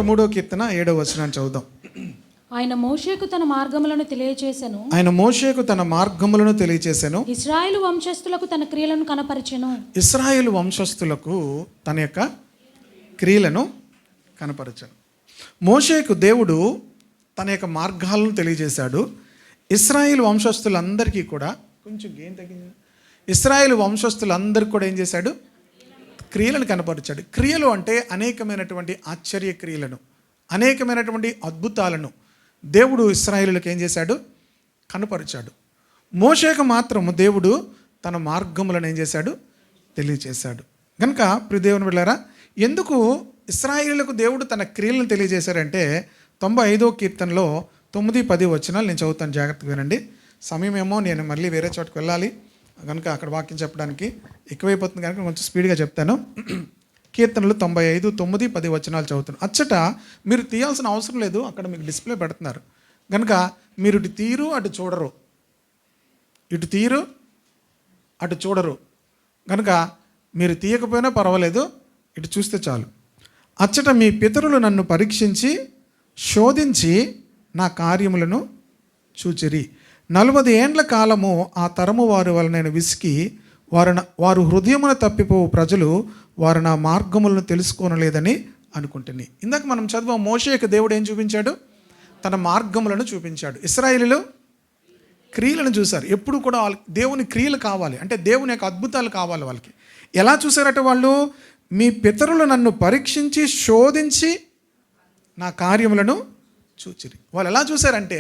13వ కీర్తన 7వ వచనాన్ని చదువుదాం. ఆయన మోషేకు తన మార్గములను తెలియచేసెను. ఆయన మోషేకు తన మార్గములను తెలియచేసెను. ఇశ్రాయేలు వంశస్థులకు తన క్రియలను కనపరిచెను. ఇశ్రాయేలు వంశస్థులకు తన యొక్క క్రియలను కనపరచను. మోషేకు దేవుడు తన యొక్క మార్గాలను తెలియజేశాడు. ఇశ్రాయేలు వంశస్థులందరికీ కూడా కొంచెం గేమ్ తగ్గింది. ఇశ్రాయేలు వంశస్థులందరికీ కూడా ఏం చేశాడు? క్రియలను కనపరిచాడు. క్రియలు అంటే అనేకమైనటువంటి ఆశ్చర్య క్రియలను, అనేకమైనటువంటి అద్భుతాలను దేవుడు ఇశ్రాయేలులకు ఏం చేశాడు? కనపరిచాడు. మోషేకు మాత్రము దేవుడు తన మార్గములను ఏం చేశాడు? తెలియజేశాడు. కనుక ప్రియ దేవుని బిడ్డలారా, ఎందుకు ఇశ్రాయేలులకు దేవుడు తన క్రియలను తెలియజేశారంటే 95వ కీర్తనలో 9-10 వచనాలు నేను చదువుతాను, జాగ్రత్తగా వినండి. సమయం ఏమో నేను మళ్ళీ వేరే చోటుకు వెళ్ళాలి కనుక అక్కడ వాక్యం చెప్పడానికి ఎక్కువైపోతుంది కనుక కొంచెం స్పీడ్గా చెప్తాను. కీర్తనలు 95, 9, 10 వచనాలు చదువుతాను. అచ్చట మీరు తీయాల్సిన అవసరం లేదు, అక్కడ మీకు డిస్ప్లే పెడుతున్నారు కనుక మీరు ఇటు తీరు అటు చూడరు, ఇటు తీరు అటు చూడరు కనుక మీరు తీయకపోయినా పర్వాలేదు, ఇటు చూస్తే చాలు. అచ్చట మీ పితరులు నన్ను పరీక్షించి శోధించి నా కార్యములను చూచిరి. 40 ఏండ్ల కాలము ఆ తరము వారి వలన నేను విసికి వారు హృదయమున తప్పిపోవు ప్రజలు వారు నా మార్గములను తెలుసుకోనలేదని అనుకుంటుని. ఇందాక మనం చదువు మోషేకు దేవుడు ఏం చూపించాడు? తన మార్గములను చూపించాడు. ఇశ్రాయేలీయులు క్రియలను చూశారు. ఎప్పుడు కూడా వాళ్ళకి దేవుని క్రియలు కావాలి, అంటే దేవుని యొక్క అద్భుతాలు కావాలి వాళ్ళకి. ఎలా చూశారట వాళ్ళు? మీ పితరులు నన్ను పరీక్షించి శోధించి నా కార్యములను చూచిరి. వాళ్ళు ఎలా చూశారంటే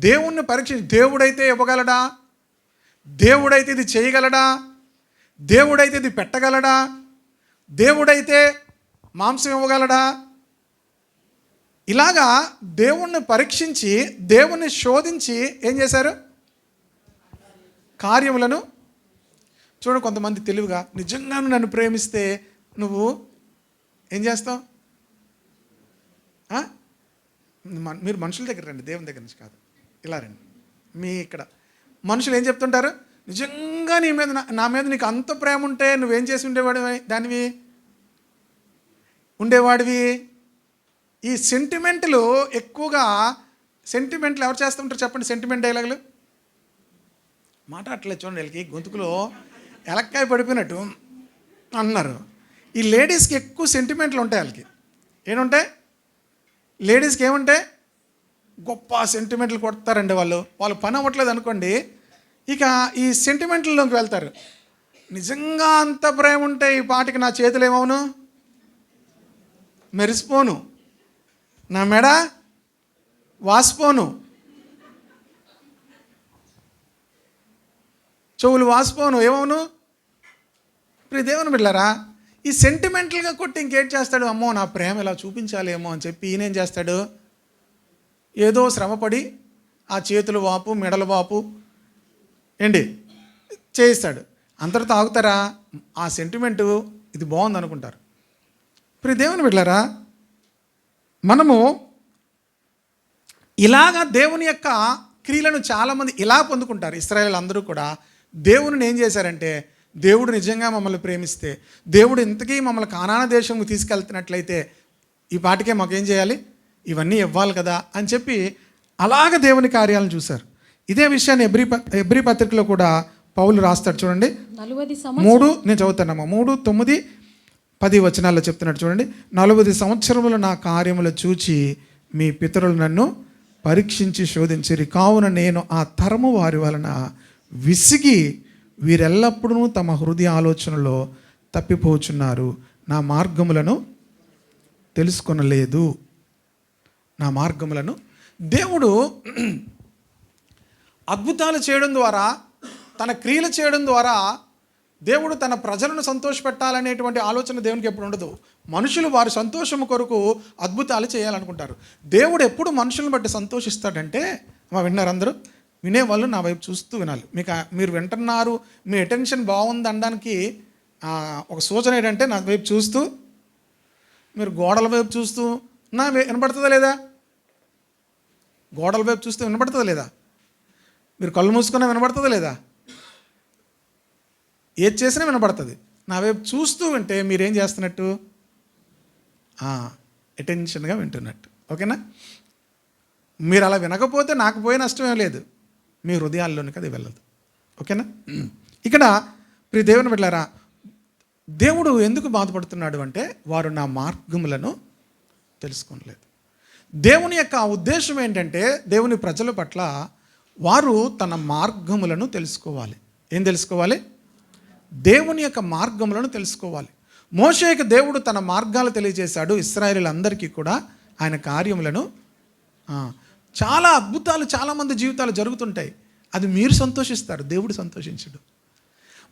దేవుణ్ణి పరీక్షించి, దేవుడైతే ఇవ్వగలడా, దేవుడైతే ఇది చేయగలడా, దేవుడైతే ఇది పెట్టగలడా, దేవుడైతే మాంసం ఇవ్వగలడా, ఇలాగా దేవుణ్ణి పరీక్షించి దేవుణ్ణి శోధించి ఏం చేశారు? కార్యములను చూడండి. కొంతమంది తెలివిగా నిజంగా నన్ను ప్రేమిస్తే నువ్వు ఏం చేస్తావు? మీరు మనుషుల దగ్గర రండి, దేవుని దగ్గర నుంచి కాదు, ఇలా రండి. మీ ఇక్కడ మనుషులు ఏం చెప్తుంటారు? నిజంగా నీ మీద నా మీద నీకు అంత ప్రేమ ఉంటే నువ్వేం చేసి ఉండేవాడివి. ఈ సెంటిమెంట్లు ఎక్కువగా, సెంటిమెంట్లు ఎవరు చేస్తుంటారు చెప్పండి? సెంటిమెంట్ డైలాగులు మాట్లాడట్లేదు చూడండి, వీళ్ళకి గొంతుకులో ఎలక్కాయ పడిపోయినట్టు అన్నారు. ఈ లేడీస్కి ఎక్కువ సెంటిమెంట్లు ఉంటాయి. వాళ్ళకి ఏముంటాయి? లేడీస్కి ఏముంటాయి? గొప్ప సెంటిమెంట్లు కొడతారండి వాళ్ళు పని అవ్వట్లేదు అనుకోండి, ఇక ఈ సెంటిమెంట్లలోకి వెళ్తారు. నిజంగా అంత ప్రేమ ఉంటే ఈ పాటికి నా చేతులు ఏమవును? మెరిసిపోను, నా మెడ వాసిపోను, చెవులు వాసిపోను, ఏమవును? ప్రియ దేవుని బిడ్డలారా, ఈ సెంటిమెంటల్గా కొట్టి ఇంకేం చేస్తాడు? అమ్మో నా ప్రేమ ఇలా చూపించాలేమో అని చెప్పి ఈయనేం చేస్తాడు? ఏదో శ్రమపడి ఆ చేతులు వాపు, మెడల వాపు ఏంటి చేయిస్తాడు. అంతటితో ఆగుతారా? ఆ సెంటిమెంటు ఇది బాగుంది అనుకుంటారు. ప్రియ దేవుని బిడ్డలారా, మనము ఇలాగా దేవుని యొక్క క్రియలను చాలామంది ఇలా పొందుకుంటారు. ఇశ్రాయేలు అందరూ కూడా దేవుని ఏం చేశారంటే, దేవుడు నిజంగా మమ్మల్ని ప్రేమిస్తే, దేవుడు ఇంతకీ మమ్మల్ని కానాన దేశంకు తీసుకెళ్తున్నట్లయితే ఈ పాటికే మాకేం చేయాలి? ఇవన్నీ ఇవ్వాలి కదా అని చెప్పి అలాగ దేవుని కార్యాలను చూశారు. ఇదే విషయాన్ని ఎబ్రీ పత్రికలో కూడా పౌలు రాస్తాడు చూడండి. 3 నేను చదువుతానమ్మా, 3, 9, 10 వచనాల్లో చెప్తున్నాడు చూడండి. 40 సంవత్సరములు నా కార్యములు చూచి మీ పితరులు నన్ను పరీక్షించి శోధించిరి. కావున నేను ఆ తరము వారి వలన విసిగి వీరెల్లప్పుడూ తమ హృదయ ఆలోచనలో తప్పిపోచున్నారు, నా మార్గములను తెలుసుకొనలేదు. నా మార్గములను దేవుడు అద్భుతాలు చేయడం ద్వారా, తన క్రియలు చేయడం ద్వారా దేవుడు తన ప్రజలను సంతోషపెట్టాలనేటువంటి ఆలోచన దేవునికి ఎప్పుడు ఉండదు. మనుషులు వారి సంతోషం కొరకు అద్భుతాలు చేయాలనుకుంటారు. దేవుడు ఎప్పుడు మనుషులను బట్టి సంతోషిస్తాడంటే, విన్నారు అందరూ? వినేవాళ్ళు నా వైపు చూస్తూ వినాలి. మీరు వింటున్నారు, మీ అటెన్షన్ బాగుంది అనడానికి ఒక సూచన ఏంటంటే, నా వైపు చూస్తూ, మీరు గోడల వైపు చూస్తూ వినపడుతుందా లేదా? గోడల వైపు చూస్తూ వినపడుతుందా లేదా? మీరు కళ్ళు మూసుకున్నా వినపడుతుందా లేదా? ఏది చేసినా వినపడుతుంది. నా వైపు చూస్తూ వింటే మీరేం చేస్తున్నట్టు? అటెన్షన్గా వింటున్నట్టు. ఓకేనా? మీరు అలా వినకపోతే నాకు పోయే నష్టమే లేదు, మీ హృదయాల్లోనికి అది వెళ్ళదు. ఓకేనా? ఇక్కడ ప్రియ దేవుని బిడ్డలారా, దేవుడు ఎందుకు బాధపడుతున్నాడు అంటే వారు నా మార్గములను తెలుసుకోలేదు. దేవుని యొక్క ఉద్దేశం ఏంటంటే దేవుని ప్రజల పట్ల వారు తన మార్గములను తెలుసుకోవాలి. ఏం తెలుసుకోవాలి? దేవుని యొక్క మార్గములను తెలుసుకోవాలి. మోషేకి దేవుడు తన మార్గాలు తెలియజేశాడు. ఇశ్రాయేలీయులందరికీ కూడా ఆయన కార్యములను, చాలా అద్భుతాలు చాలామంది జీవితాలు జరుగుతుంటాయి. అది మీరు సంతోషిస్తారు, దేవుడు సంతోషించడు.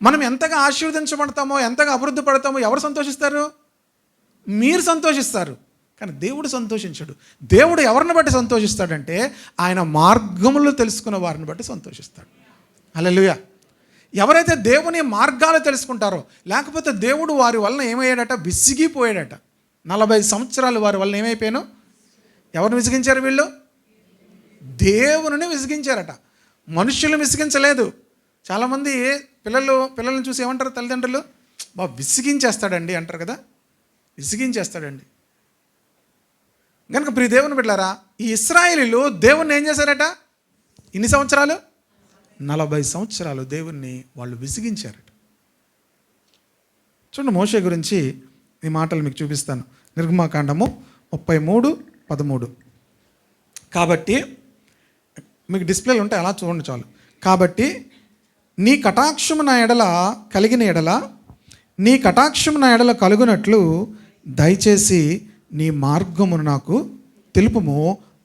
మనం ఎంతగా ఆశీర్వదించబడతామో, ఎంతగా అభివృద్ధి పడతామో ఎవరు సంతోషిస్తారు? మీరు సంతోషిస్తారు, కానీ దేవుడు సంతోషించడు. దేవుడు ఎవరిని బట్టి సంతోషిస్తాడంటే ఆయన మార్గములు తెలుసుకున్న వారిని బట్టి సంతోషిస్తాడు. హల్లెలూయా. ఎవరైతే దేవుని మార్గాలు తెలుసుకుంటారో, లేకపోతే దేవుడు వారి వలన ఏమయ్యాడట? విసిగిపోయాడట. 40 సంవత్సరాలు వారి వలన ఏమైపోయాను? ఎవరిని విసిగించారు వీళ్ళు? దేవుని విసిగించారట, మనుషులను విసిగించలేదు. చాలామంది పిల్లల్ని చూసి ఏమంటారు తల్లిదండ్రులు? విసిగించేస్తాడండి అంటారు కదా, విసిగించేస్తాడండి. కనుక ప్రియ దేవుని బిడ్డలారా, ఈ ఇశ్రాయేలీయులు దేవుణ్ణి ఏం చేశారట? ఇన్ని సంవత్సరాలు? 40 సంవత్సరాలు దేవుణ్ణి వాళ్ళు విసిగించారట. చూడండి, మోషే గురించి ఈ మాటలు మీకు చూపిస్తాను. నిర్గమాకాండము 33:13. కాబట్టి మీకు డిస్ప్లేలు ఉంటాయి, అలా చూడండి చాలు. కాబట్టి నీ కటాక్షము నా ఎడల కలిగిన ఎడల, నీ కటాక్షము నా ఎడల కలుగునట్లు దయచేసి నీ మార్గమును నాకు తెలుపుము,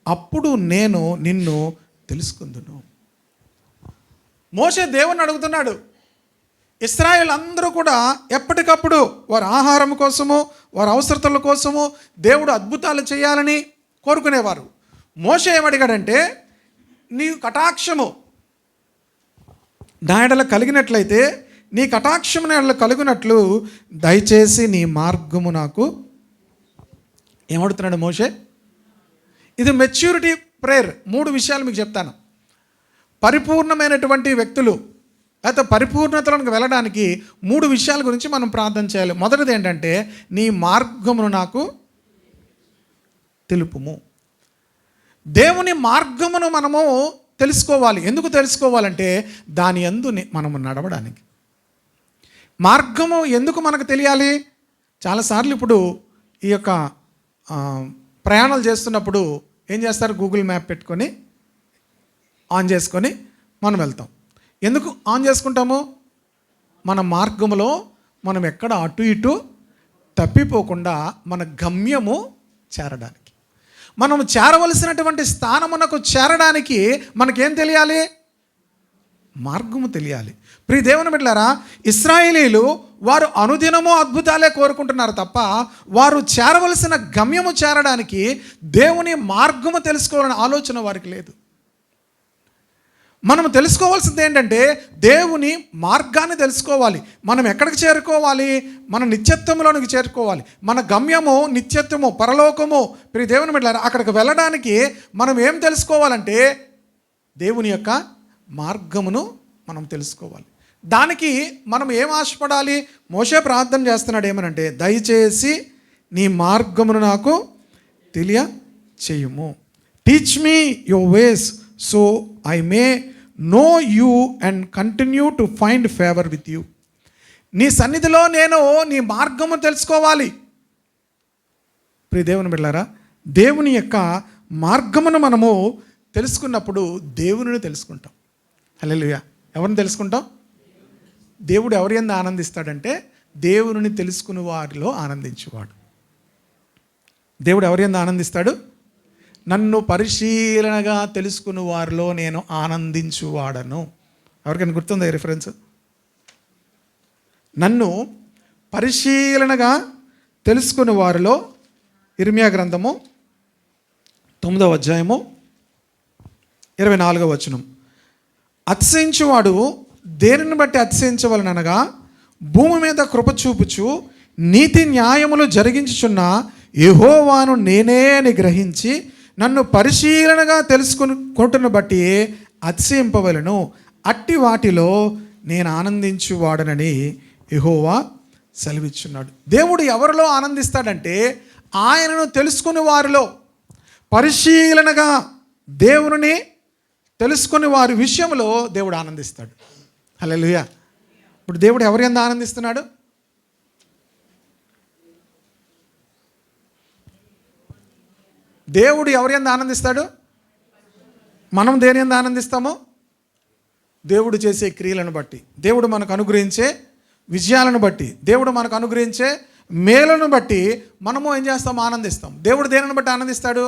అప్పుడు నేను నిన్ను తెలుసుకుందును. మోషే దేవుణ్ణి అడుగుతున్నాడు. ఇశ్రాయేలు అందరూ కూడా ఎప్పటికప్పుడు వారి ఆహారం కోసము, వారి అవసరతల కోసము దేవుడు అద్భుతాలు చేయాలని కోరుకునేవారు. మోషే ఏమడిగాడంటే, నీ కటాక్షము నా ఎడల కలిగినట్లయితే, నీ కటాక్షము నా ఎడల కలుగునట్లు దయచేసి నీ మార్గము నాకు. ఏమడుతున్నాడు మోషే? ఇది మెచ్యూరిటీ ప్రేయర్. 3 విషయాలు మీకు చెప్తాను. పరిపూర్ణమైనటువంటి వ్యక్తులు అయితే పరిపూర్ణతలకు వెళ్ళడానికి 3 విషయాల గురించి మనం ప్రార్థన చేయాలి. మొదటిది ఏంటంటే, నీ మార్గమును నాకు తెలుపుము. దేవుని మార్గమును మనము తెలుసుకోవాలి. ఎందుకు తెలుసుకోవాలంటే దాని యందు మనము నడవడానికి. మార్గము ఎందుకు మనకు తెలియాలి? చాలాసార్లు ఇప్పుడు ఈ యొక్క ప్రయాణాలు చేస్తున్నప్పుడు ఏం చేస్తారు? గూగుల్ మ్యాప్ పెట్టుకొని ఆన్ చేసుకొని మనం వెళ్తాం. ఎందుకు ఆన్ చేసుకుంటాము? మన మార్గములో మనం ఎక్కడ అటు ఇటు తప్పిపోకుండా మన గమ్యము చేరడానికి, మనము చేరవలసినటువంటి స్థానమునకు చేరడానికి మనకేం తెలియాలి? మార్గము తెలియాలి. ప్రియ దేవుని బిడ్డలారా, ఇశ్రాయేలీయులు వారు అనుదినము అద్భుతాలే కోరుకుంటున్నారు తప్ప వారు చేరవలసిన గమ్యము చేరడానికి దేవుని మార్గము తెలుసుకోవాలనే ఆలోచన వారికి లేదు. మనం తెలుసుకోవాల్సింది ఏంటంటే దేవుని మార్గాన్ని తెలుసుకోవాలి. మనం ఎక్కడికి చేరుకోవాలి? మన నిత్యత్వంలోనికి చేరుకోవాలి. మన గమ్యము నిత్యత్వము, పరలోకము. ప్రియ దేవుని బిడ్డలారా, అక్కడికి వెళ్ళడానికి మనం ఏం తెలుసుకోవాలంటే దేవుని యొక్క మార్గమును మనం తెలుసుకోవాలి. దానికి మనం ఏం ఆశపడాలి? మోషే ప్రార్థన చేస్తున్నాడు ఏమనంటే, దయచేసి నీ మార్గమును నాకు తెలియచేయుము. Teach me your ways so I may know you and continue to find favour with you. నీ సన్నిధిలో నేను నీ మార్గము తెలుసుకోవాలి. ప్రియ దేవుని బిడ్డలారా, దేవుని యొక్క మార్గమును మనము తెలుసుకున్నప్పుడు దేవునిని తెలుసుకుంటాం. హల్లెలూయా. ఎవరిని తెలుసుకుంటాం? దేవుడు ఎవరి యందు ఆనందిస్తాడంటే దేవునిని తెలుసుకుని వారిలో ఆనందించేవాడు. దేవుడు ఎవరి యందు ఆనందిస్తాడు? నన్ను పరిశీలనగా తెలుసుకుని వారిలో నేను ఆనందించువాడను. ఎవరికైనా గుర్తుందా ఈ రిఫరెన్స్? నన్ను పరిశీలనగా తెలుసుకుని వారిలో, ఇర్మియా గ్రంథము 9వ అధ్యాయము 24వ వచనం. అతిశయించువాడు దేనిని బట్టి అతిశయించవలనగా, భూమి మీద కృప చూపుచు నీతి న్యాయములు జరిగించుచున్న యెహోవాను నేనే అని గ్రహించి నన్ను పరిశీలనగా తెలుసుకుంటున్న బట్టి అతిశయింపవలను. అట్టి వాటిలో నేను ఆనందించువాడనని యెహోవా సెలవిచ్చున్నాడు. దేవుడు ఎవరిలో ఆనందిస్తాడంటే ఆయనను తెలుసుకుని వారిలో, పరిశీలనగా దేవుని తెలుసుకుని వారి విషయంలో దేవుడు ఆనందిస్తాడు. హల్లెలూయా. ఇప్పుడు దేవుడు ఎవరి యందు ఆనందిస్తున్నాడు? దేవుడు ఎవరి యందు ఆనందిస్తాడు? మనం దేని యందు ఆనందిస్తామో? దేవుడు చేసే క్రియలను బట్టి, దేవుడు మనకు అనుగ్రహించే విజయాలను బట్టి, దేవుడు మనకు అనుగ్రహించే మేలును బట్టి మనము ఏం చేస్తాం? ఆనందిస్తాం. దేవుడు దేనిని బట్టి ఆనందిస్తాడు?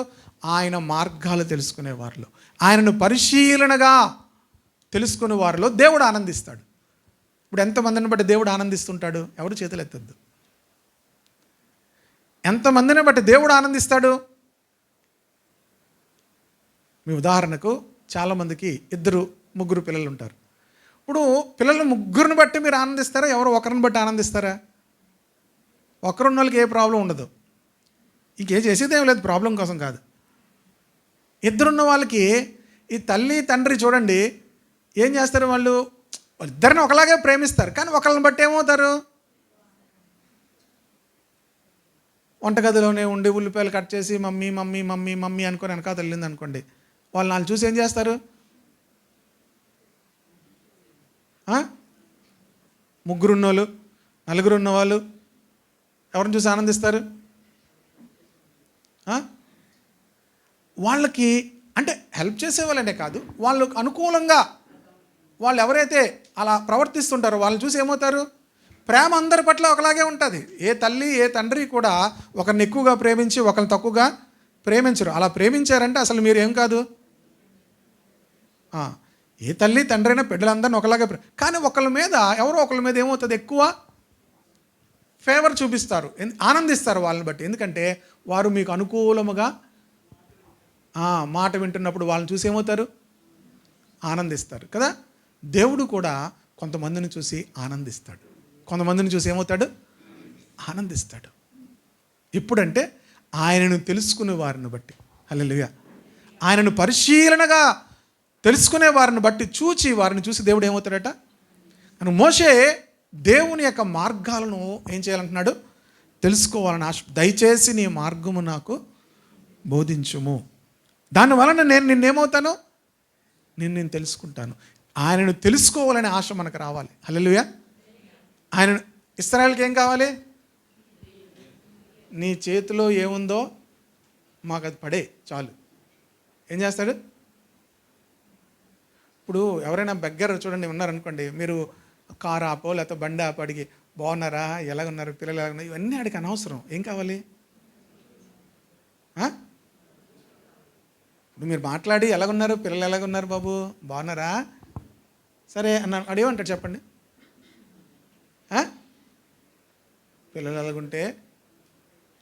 ఆయన మార్గాలు తెలుసుకునే వారిలో, ఆయనను పరిశీలనగా తెలుసుకునే వారిలో దేవుడు ఆనందిస్తాడు. ఇప్పుడు ఎంతమందిని బట్టి దేవుడు ఆనందిస్తుంటాడు? ఎవరు చేతులు ఎత్తద్దు. ఎంతమందిని బట్టి దేవుడు ఆనందిస్తాడు? మీ ఉదాహరణకు చాలామందికి 2-3 పిల్లలు ఉంటారు. ఇప్పుడు పిల్లలు ముగ్గురిని బట్టి మీరు ఆనందిస్తారా? ఎవరో ఒకరిని బట్టి ఆనందిస్తారా? ఒకరున్న వాళ్ళకి ఏ ప్రాబ్లం ఉండదు, ఇంకే చేసేదేం లేదు, ప్రాబ్లం కోసం కాదు. 2 ఉన్న వాళ్ళకి ఈ తల్లి తండ్రి చూడండి ఏం చేస్తారు, వాళ్ళిద్దరిని ఒకలాగే ప్రేమిస్తారు, కానీ ఒకళ్ళని బట్టి ఏమవుతారు? వంటగదిలోనే ఉండి ఉల్లిపాయలు కట్ చేసి మమ్మీ మమ్మీ మమ్మీ మమ్మీ అనుకొని వెనక వెళ్ళింది అనుకోండి, వాళ్ళు నాలుగు చూసి ఏం చేస్తారు? ముగ్గురున్నోళ్ళు, 4 ఉన్నవాళ్ళు ఎవరిని చూసి ఆనందిస్తారు? వాళ్ళకి అంటే హెల్ప్ చేసేవాళ్ళనే కాదు, వాళ్ళకు అనుకూలంగా వాళ్ళు ఎవరైతే అలా ప్రవర్తిస్తుంటారో వాళ్ళని చూసి ఏమవుతారు? ప్రేమ అందరి పట్ల ఒకలాగే ఉంటుంది. ఏ తల్లి ఏ తండ్రి కూడా ఒకరిని ఎక్కువగా ప్రేమించి ఒకరిని తక్కువగా ప్రేమించరు. అలా ప్రేమించారంటే అసలు మీరు ఏం కాదు. ఏ తల్లి తండ్రి అయినా బిడ్డలందరినీ ఒకలాగే కానీ ఒకళ్ళ మీద ఎవరో ఒకళ్ళ మీద ఏమవుతుంది? ఎక్కువ ఫేవర్ చూపిస్తారు, ఆనందిస్తారు వాళ్ళని బట్టి. ఎందుకంటే వారు మీకు అనుకూలముగా మాట వింటున్నప్పుడు వాళ్ళని చూసి ఏమవుతారు? ఆనందిస్తారు కదా. దేవుడు కూడా కొంతమందిని చూసి ఆనందిస్తాడు, కొంతమందిని చూసి ఏమవుతాడు? ఆనందిస్తాడు. ఎప్పుడంటే ఆయనను తెలుసుకునే వారిని బట్టి. హల్లెలూయా. ఆయనను పరిశీలనగా తెలుసుకునే వారిని బట్టి చూచి వారిని చూసి దేవుడు ఏమవుతాడట? అని మోషే దేవుని యొక్క మార్గాలను ఏం చేయాలంటున్నాడు? తెలుసుకోవాలని ఆశ. దయచేసి నీ మార్గము నాకు బోధించుము, దానివలన నేను నిన్నేమవుతాను? నేను తెలుసుకుంటాను. ఆయనను తెలుసుకోవాలనే ఆశ మనకు రావాలి. హల్లెలూయా. ఆయన ఇశ్రాయేలుకి ఏం కావాలి? నీ చేతిలో ఏముందో మాకు అది పడే చాలు. ఏం చేస్తాడు? ఇప్పుడు ఎవరైనా దగ్గర చూడండి ఉన్నారనుకోండి, మీరు కారు ఆపో లేకపోతే బండి ఆపో అడిగి బాగున్నారా, ఎలాగున్నారు, పిల్లలు ఎలాగున్నారు, ఇవన్నీ అడిగి అనవసరం. ఏం కావాలి? ఇప్పుడు మీరు మాట్లాడి ఎలాగున్నారు, పిల్లలు ఎలాగున్నారు బాబు, బాగున్నారా, సరే అన్న అడిగేమంటాడు చెప్పండి. పిల్లలు ఎలాగుంటే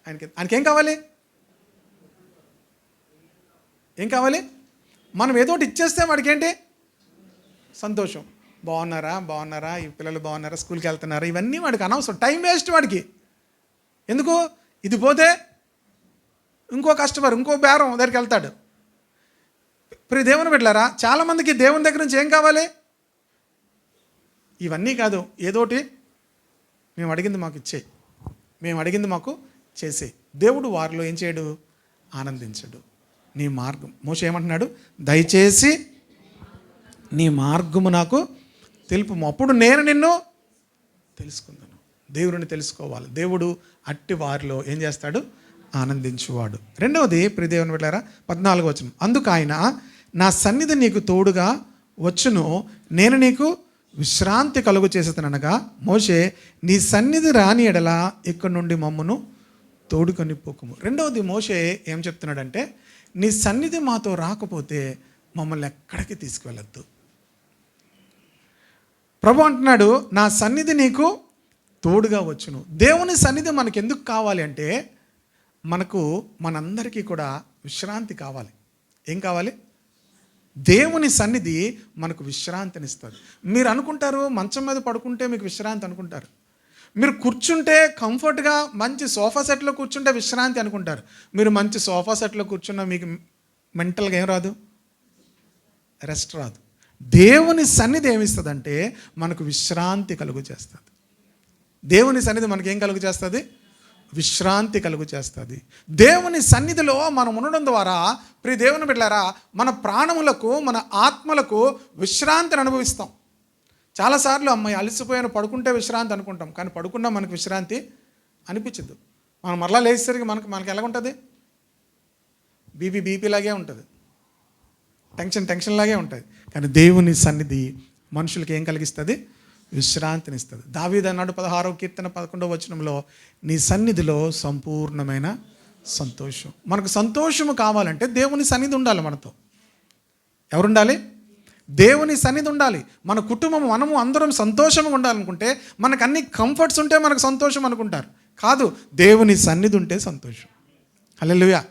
ఆయనకేం కావాలి? ఏం కావాలి? మనం ఏదో ఒకటి ఇచ్చేస్తే వాడికేంటి? సంతోషం. బాగున్నారా, ఈ పిల్లలు బాగున్నారా, స్కూల్కి వెళ్తున్నారా, ఇవన్నీ వాడికి అనవసరం, టైం వేస్ట్ వాడికి. ఎందుకు? ఇది పోతే ఇంకో కస్టమర్, ఇంకో బేరం దగ్గరికి వెళ్తాడు. ప్రియ దేవుని బిడ్డలారా, చాలామందికి దేవుని దగ్గర నుంచి ఏం కావాలి? ఇవన్నీ కాదు, ఏదోటి మేము అడిగింది మాకు ఇచ్చే, మేము అడిగింది మాకు చేసే. దేవుడు వారిలో ఏం చేయడు? ఆనందించడు. నీ మార్గం, మోషే ఏమంటున్నాడు? దయచేసి నీ మార్గము నాకు తెలుపుము, అప్పుడు నేను నిన్ను తెలుసుకుందాను. దేవుడిని తెలుసుకోవాలి. దేవుడు అట్టి వారిలో ఏం చేస్తాడు? ఆనందించువాడు. రెండవది ప్రియ దేవుని బిడ్డలారా 14వ వచనం, అందుకు ఆయన నా సన్నిధి నీకు తోడుగా వచ్చును, నేను నీకు విశ్రాంతి కలుగు చేసేదనగా, మోషే నీ సన్నిధి రాని ఎడల ఇక్కడి నుండి మమ్మను తోడుకొని పోకుము. రెండవది మోషే ఏం చెప్తున్నాడంటే, నీ సన్నిధి మాతో రాకపోతే మమ్మల్ని ఎక్కడికి తీసుకువెళ్ళద్దు. ప్రభు అంటున్నాడు, నా సన్నిధి నీకు తోడుగా వచ్చును. దేవుని సన్నిధి మనకు ఎందుకు కావాలి అంటే, మనందరికీ కూడా విశ్రాంతి కావాలి. ఏం కావాలి? దేవుని సన్నిధి మనకు విశ్రాంతినిస్తుంది. మీరు అనుకుంటారు మంచం మీద పడుకుంటే మీకు విశ్రాంతి అనుకుంటారు, మీరు కూర్చుంటే కంఫర్ట్గా మంచి సోఫా సెట్లో కూర్చుంటే విశ్రాంతి అనుకుంటారు. మీరు మంచి సోఫా సెట్లో కూర్చున్నా మీకు మెంటల్గా ఏం రాదు? రెస్ట్ రాదు. దేవుని సన్నిధి ఏమిస్తుందంటే మనకు విశ్రాంతి కలుగు చేస్తుంది. దేవుని సన్నిధి మనకి ఏం కలుగు చేస్తుంది? విశ్రాంతి కలుగు చేస్తుంది. దేవుని సన్నిధిలో మనం ఉండడం ద్వారా ప్రియ దేవుని బిడ్డలారా, మన ప్రాణములకు మన ఆత్మలకు విశ్రాంతిని అనుభవిస్తాం. చాలాసార్లు అమ్మాయి అలసిపోయాను పడుకుంటే విశ్రాంతి అనుకుంటాం, కానీ పడుకున్నా మనకు విశ్రాంతి అనిపించదు. మనం మరలా లేచేసరికి మనకి ఎలా ఉంటుంది? బీపీ లాగే ఉంటుంది, టెన్షన్ లాగే ఉంటుంది. కానీ దేవుని సన్నిధి మనుషులకి ఏం కలిగిస్తుంది? విశ్రాంతిని ఇస్తుంది. దావీదు అన్నాడు 16వ కీర్తన 11వ వచనంలో, నీ సన్నిధిలో సంపూర్ణమైన సంతోషం. మనకు సంతోషము కావాలంటే దేవుని సన్నిధి ఉండాలి మనతో. ఎవరుండాలి? దేవుని సన్నిధి ఉండాలి. మన కుటుంబం మనము అందరం సంతోషంగా ఉండాలనుకుంటే, మనకు అన్ని కంఫర్ట్స్ ఉంటే మనకు సంతోషం అనుకుంటారు. కాదు, దేవుని సన్నిధి ఉంటే సంతోషం. హల్లెలూయా.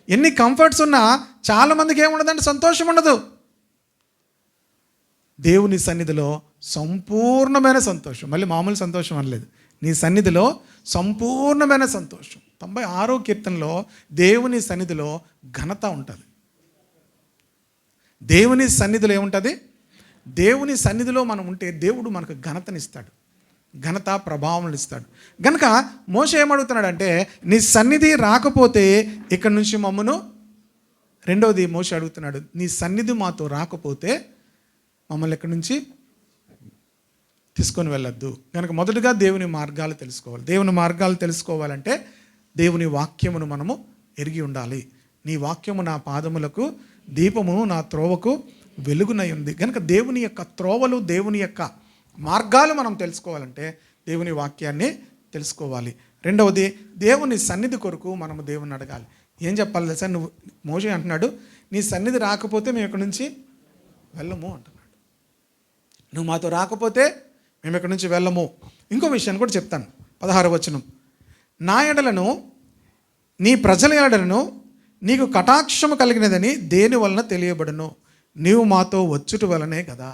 ఎన్ని కంఫర్ట్స్ ఉన్నా చాలామందికి ఏముండదంటే సంతోషం ఉండదు. దేవుని సన్నిధిలో సంపూర్ణమైన సంతోషం, మళ్ళీ మామూలు సంతోషం అనలేదు, నీ సన్నిధిలో సంపూర్ణమైన సంతోషం. 96వ కీర్తనలో దేవుని సన్నిధిలో ఘనత ఉంటుంది. దేవుని సన్నిధిలో ఏముంటుంది? దేవుని సన్నిధిలో మనం ఉంటే దేవుడు మనకు ఘనతనిస్తాడు, ఘనత ప్రభావం ఇస్తాడు. గనుక మోషే ఏమడుగుతున్నాడంటే, నీ సన్నిధి రాకపోతే ఇక్కడి నుంచి మమ్మను, రెండవది మోషే అడుగుతున్నాడు, నీ సన్నిధి మాతో రాకపోతే మమ్మల్ని ఇక్కడి నుంచి తీసుకొని వెళ్ళొద్దు. కనుక మొదటగా దేవుని మార్గాలు తెలుసుకోవాలి. దేవుని మార్గాలు తెలుసుకోవాలంటే దేవుని వాక్యమును మనము ఎరిగి ఉండాలి. నీ వాక్యము నా పాదములకు దీపము, నా త్రోవకు వెలుగునై ఉంది. కనుక దేవుని యొక్క త్రోవలు, దేవుని యొక్క మార్గాలు మనం తెలుసుకోవాలంటే దేవుని వాక్యాన్ని తెలుసుకోవాలి. రెండవది, దేవుని సన్నిధి కొరకు మనము దేవుని అడగాలి. ఏం చెప్పాలి తెలుసా? నువ్వు మోషే అంటున్నాడు, నీ సన్నిధి రాకపోతే మేము ఇక్కడి నుంచి వెళ్ళము అంటున్నాడు. నువ్వు మాతో రాకపోతే మేము ఇక్కడి నుంచి వెళ్ళము. ఇంకో విషయాన్ని కూడా చెప్తాను. 16వ వచనం, నా ఎడలను నీ ప్రజల ఎడలను నీకు కటాక్షము కలిగినదని దేని వలన తెలియబడును, నీవు మాతో వచ్చుట వలనే కదా.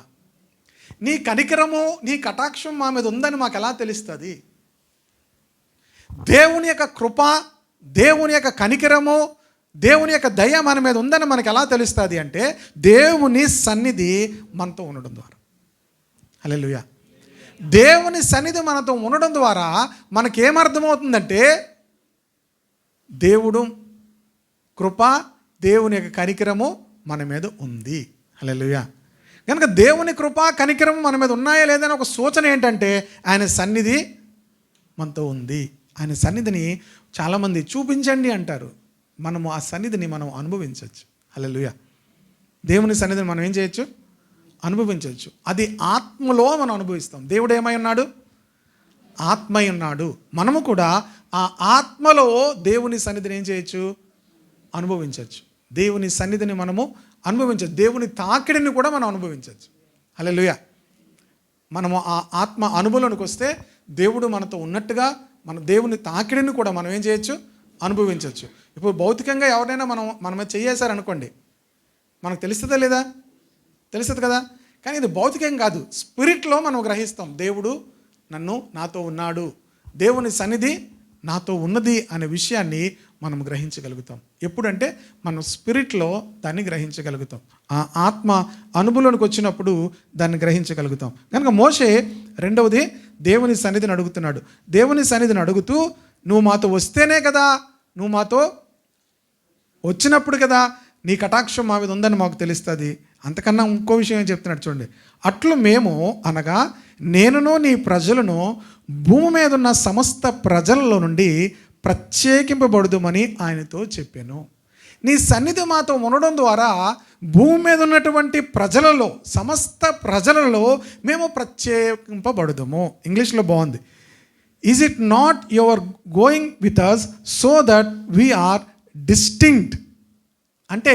నీ కనికరము, నీ కటాక్షం మా మీద ఉందని మాకు ఎలా తెలుస్తుంది? దేవుని యొక్క కృప, దేవుని యొక్క కనికరము, దేవుని యొక్క దయ మన మీద ఉందని మనకు ఎలా తెలుస్తుంది అంటే, దేవుని సన్నిధి మనతో ఉండడం ద్వారా. హల్లెలూయా. దేవుని సన్నిధి మనతో ఉండడం ద్వారా మనకేమర్థమవుతుందంటే, దేవుడు కృప, దేవుని యొక్క కనికరము మన మీద ఉంది. హల్లెలూయా. కనుక దేవుని కృప, కనికరము మన మీద ఉన్నాయా లేదని ఒక సూచన ఏంటంటే, ఆయన సన్నిధి మనతో ఉంది. ఆయన సన్నిధిని చాలామంది చూపించండి అంటారు. మనము ఆ సన్నిధిని మనం అనుభవించవచ్చు. హల్లెలూయా. దేవుని సన్నిధిని మనం ఏం చేయొచ్చు? అనుభవించవచ్చు. అది ఆత్మలో మనం అనుభవిస్తాం. దేవుడు ఏమై ఉన్నాడు? ఆత్మై ఉన్నాడు. మనము కూడా ఆ ఆత్మలో దేవుని సన్నిధిని ఏం చేయొచ్చు? అనుభవించవచ్చు. దేవుని సన్నిధిని మనము అనుభవించవచ్చు. దేవుని తాకిడిని కూడా మనం అనుభవించవచ్చు. హల్లెలూయా. మనము ఆ ఆత్మ అనుభవంలోకి వస్తే దేవుడు మనతో ఉన్నట్టుగా మన దేవుని తాకిడిని కూడా మనం ఏం చేయొచ్చు? అనుభవించవచ్చు. ఇప్పుడు భౌతికంగా ఎవరైనా మన మీద చేయేశారనుకోండి, మనకు తెలుస్తుందా లేదా? తెలుస్తుంది కదా. కానీ ఇది భౌతికం కాదు, స్పిరిట్లో మనం గ్రహిస్తాం. దేవుడు నాతో ఉన్నాడు, దేవుని సన్నిధి నాతో ఉన్నది అనే విషయాన్ని మనం గ్రహించగలుగుతాం. ఎప్పుడంటే మనం స్పిరిట్లో దాన్ని గ్రహించగలుగుతాం. ఆ ఆత్మ అనుభవంలోకి వచ్చినప్పుడు దాన్ని గ్రహించగలుగుతాం. కనుక మోషే రెండవది దేవుని సన్నిధిని అడుగుతున్నాడు. దేవుని సన్నిధిని అడుగుతూ, నువ్వు మాతో వస్తేనే కదా, నువ్వు మాతో వచ్చినప్పుడు కదా నీ కటాక్షం మా మీద ఉందని మాకు తెలుస్తుంది. అంతకన్నా ఇంకో విషయం ఏం చెప్తున్నాడు చూడండి. అట్లు మేము అనగా నేనును నీ ప్రజలను భూమి మీద ఉన్న సమస్త ప్రజలలో నుండి ప్రత్యేకింపబడుదుమని ఆయనతో చెప్పాను. నీ సన్నిధి మాతో ఉండడం ద్వారా భూమి మీద ఉన్నటువంటి ప్రజలలో, సమస్త ప్రజలలో మేము ప్రత్యేకింపబడుదుము. ఇంగ్లీష్లో బాగుంది. Is it not your going with us so that we are distinct. అంటే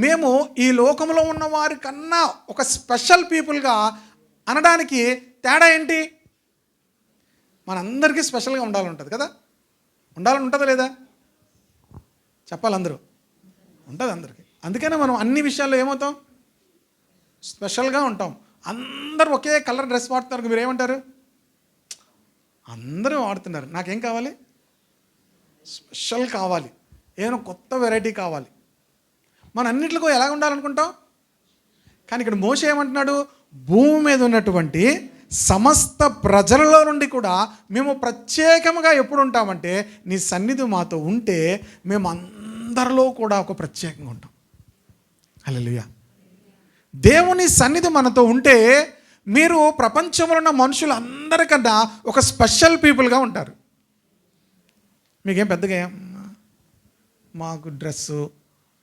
మేము ఈ లోకంలో ఉన్న వారి కన్నా ఒక స్పెషల్ పీపుల్గా అనడానికి తేడా ఏంటి? మనందరికీ స్పెషల్గా ఉండాలని ఉంటుంది కదా. ఉండాలని ఉంటుందా లేదా? చెప్పాలి అందరూ. ఉంటుంది అందరికీ. అందుకనే మనం అన్ని విషయాల్లో ఏమవుతాం? స్పెషల్గా ఉంటాం. అందరూ ఒకే కలర్ డ్రెస్ వాడుతున్నారు, మీరు ఏమంటారు? అందరూ వాడుతున్నారు, నాకేం కావాలి? స్పెషల్ కావాలి, ఏమైనా కొత్త వెరైటీ కావాలి. మన అన్నింటిలో ఎలా ఉండాలనుకుంటాం. కానీ ఇక్కడ మోషే ఏమంటున్నాడు? భూమి మీద ఉన్నటువంటి సమస్త ప్రజలలో నుండి కూడా మేము ప్రత్యేకంగా ఎప్పుడు ఉంటామంటే నీ సన్నిధి మాతో ఉంటే మేము అందరిలో కూడా ఒక ప్రత్యేకంగా ఉంటాం. హల్లెలూయా. దేవుని సన్నిధి మనతో ఉంటే మీరు ప్రపంచంలో ఉన్న మనుషులందరికన్నా ఒక స్పెషల్ పీపుల్గా ఉంటారు. మీకేం పెద్దగా మాకు డ్రెస్సు,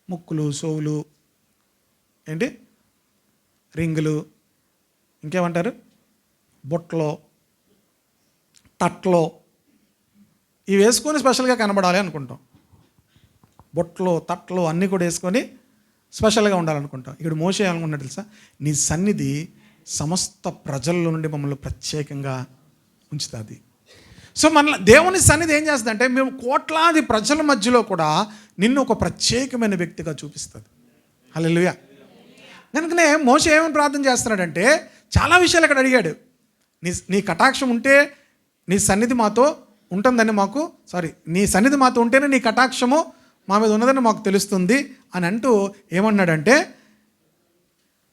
ముక్కులు, సోవులు, ఏంటి రింగులు, ఇంకేమంటారు, బొట్లో, తట్లో, ఇవి వేసుకొని స్పెషల్గా కనబడాలి అనుకుంటాం. బొట్లో, తట్లో అన్నీ కూడా వేసుకొని స్పెషల్గా ఉండాలనుకుంటాం. ఇక్కడ మోషే అనుకున్నాడు తెలుసా, నీ సన్నిధి సమస్త ప్రజల నుండి మమ్మల్ని ప్రత్యేకంగా ఉంచుతుంది. సో మన దేవుని సన్నిధి ఏం చేస్తుందంటే మేము కోట్లాది ప్రజల మధ్యలో కూడా నిన్ను ఒక ప్రత్యేకమైన వ్యక్తిగా చూపిస్తుంది. హల్లెలూయా. కనుకనే మోషే ఏమని ప్రార్థన చేస్తున్నాడంటే చాలా విషయాలు అక్కడ అడిగాడు. నీ కటాక్షం ఉంటే నీ సన్నిధి మాతో ఉంటుందని నీ సన్నిధి మాతో ఉంటేనే నీ కటాక్షము మా మీద ఉన్నదని మాకు తెలుస్తుంది అని అంటూ ఏమన్నాడంటే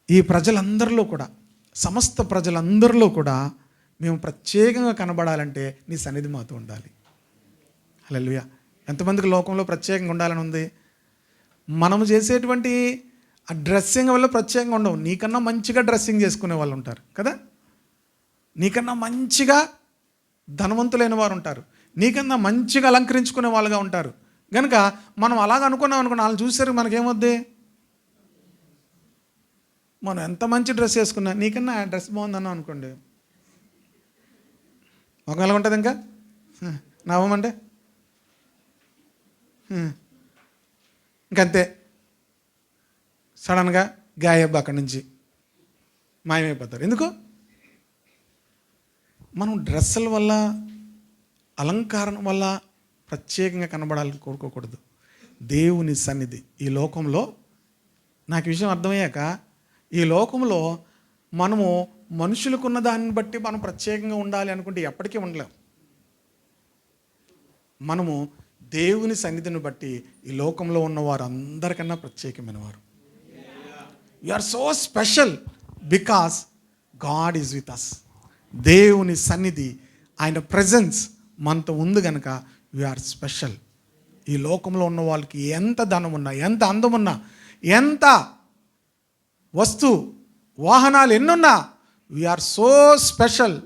ఈ ప్రజలందరిలో కూడా, సమస్త ప్రజలందరిలో కూడా మేము ప్రత్యేకంగా కనబడాలంటే నీ సన్నిధి మాతో ఉండాలి. హల్లెలూయా. ఎంతమందికి లోకంలో ప్రత్యేకంగా ఉండాలని ఉంది? మనము చేసేటువంటి ఆ డ్రెస్సింగ్ వల్ల ప్రత్యేకంగా ఉండవు. నీకన్నా మంచిగా డ్రెస్సింగ్ చేసుకునే వాళ్ళు ఉంటారు కదా, నీకన్నా మంచిగా ధనవంతులైన వారు ఉంటారు, నీకన్నా మంచిగా అలంకరించుకునే వాళ్ళుగా ఉంటారు. కనుక మనం అలాగ అనుకున్నాం అనుకున్న వాళ్ళు చూసారు మనకేమొద్ది, మనం ఎంత మంచి డ్రెస్ వేసుకున్నా నీకన్నా ఆ డ్రెస్ బాగుందన్నాం అనుకోండి, ఒకవేళ ఉంటుంది ఇంకా నవ్వమంటే ఇంకంతే, సడన్గా గాయబ్ అక్కడి నుంచి మాయమైపోతారు. ఎందుకు? మనం డ్రెస్సుల వల్ల, అలంకారం వల్ల ప్రత్యేకంగా కనబడాలని కోరుకోకూడదు. దేవుని సన్నిధి ఈ లోకంలో, నాకు ఈ విషయం అర్థమయ్యాక, ఈ లోకంలో మనము మనుషులకున్న దాన్ని బట్టి మనం ప్రత్యేకంగా ఉండాలి అనుకుంటే ఎప్పటికీ ఉండలేం. మనము దేవుని సన్నిధిని బట్టి ఈ లోకంలో ఉన్న వారు అందరికన్నా ప్రత్యేకమైన వారు. You are so special because God is with us. దేవుని సన్నిధి, ఆయన ప్రెజెన్స్ మనతో ఉంది కనుక వీఆర్ స్పెషల్. ఈ లోకంలో ఉన్న వాళ్ళకి ఎంత ధనం ఉన్నా, ఎంత అందం ఉన్నా, ఎంత వస్తు వాహనాలు ఎన్నున్నా, we are so special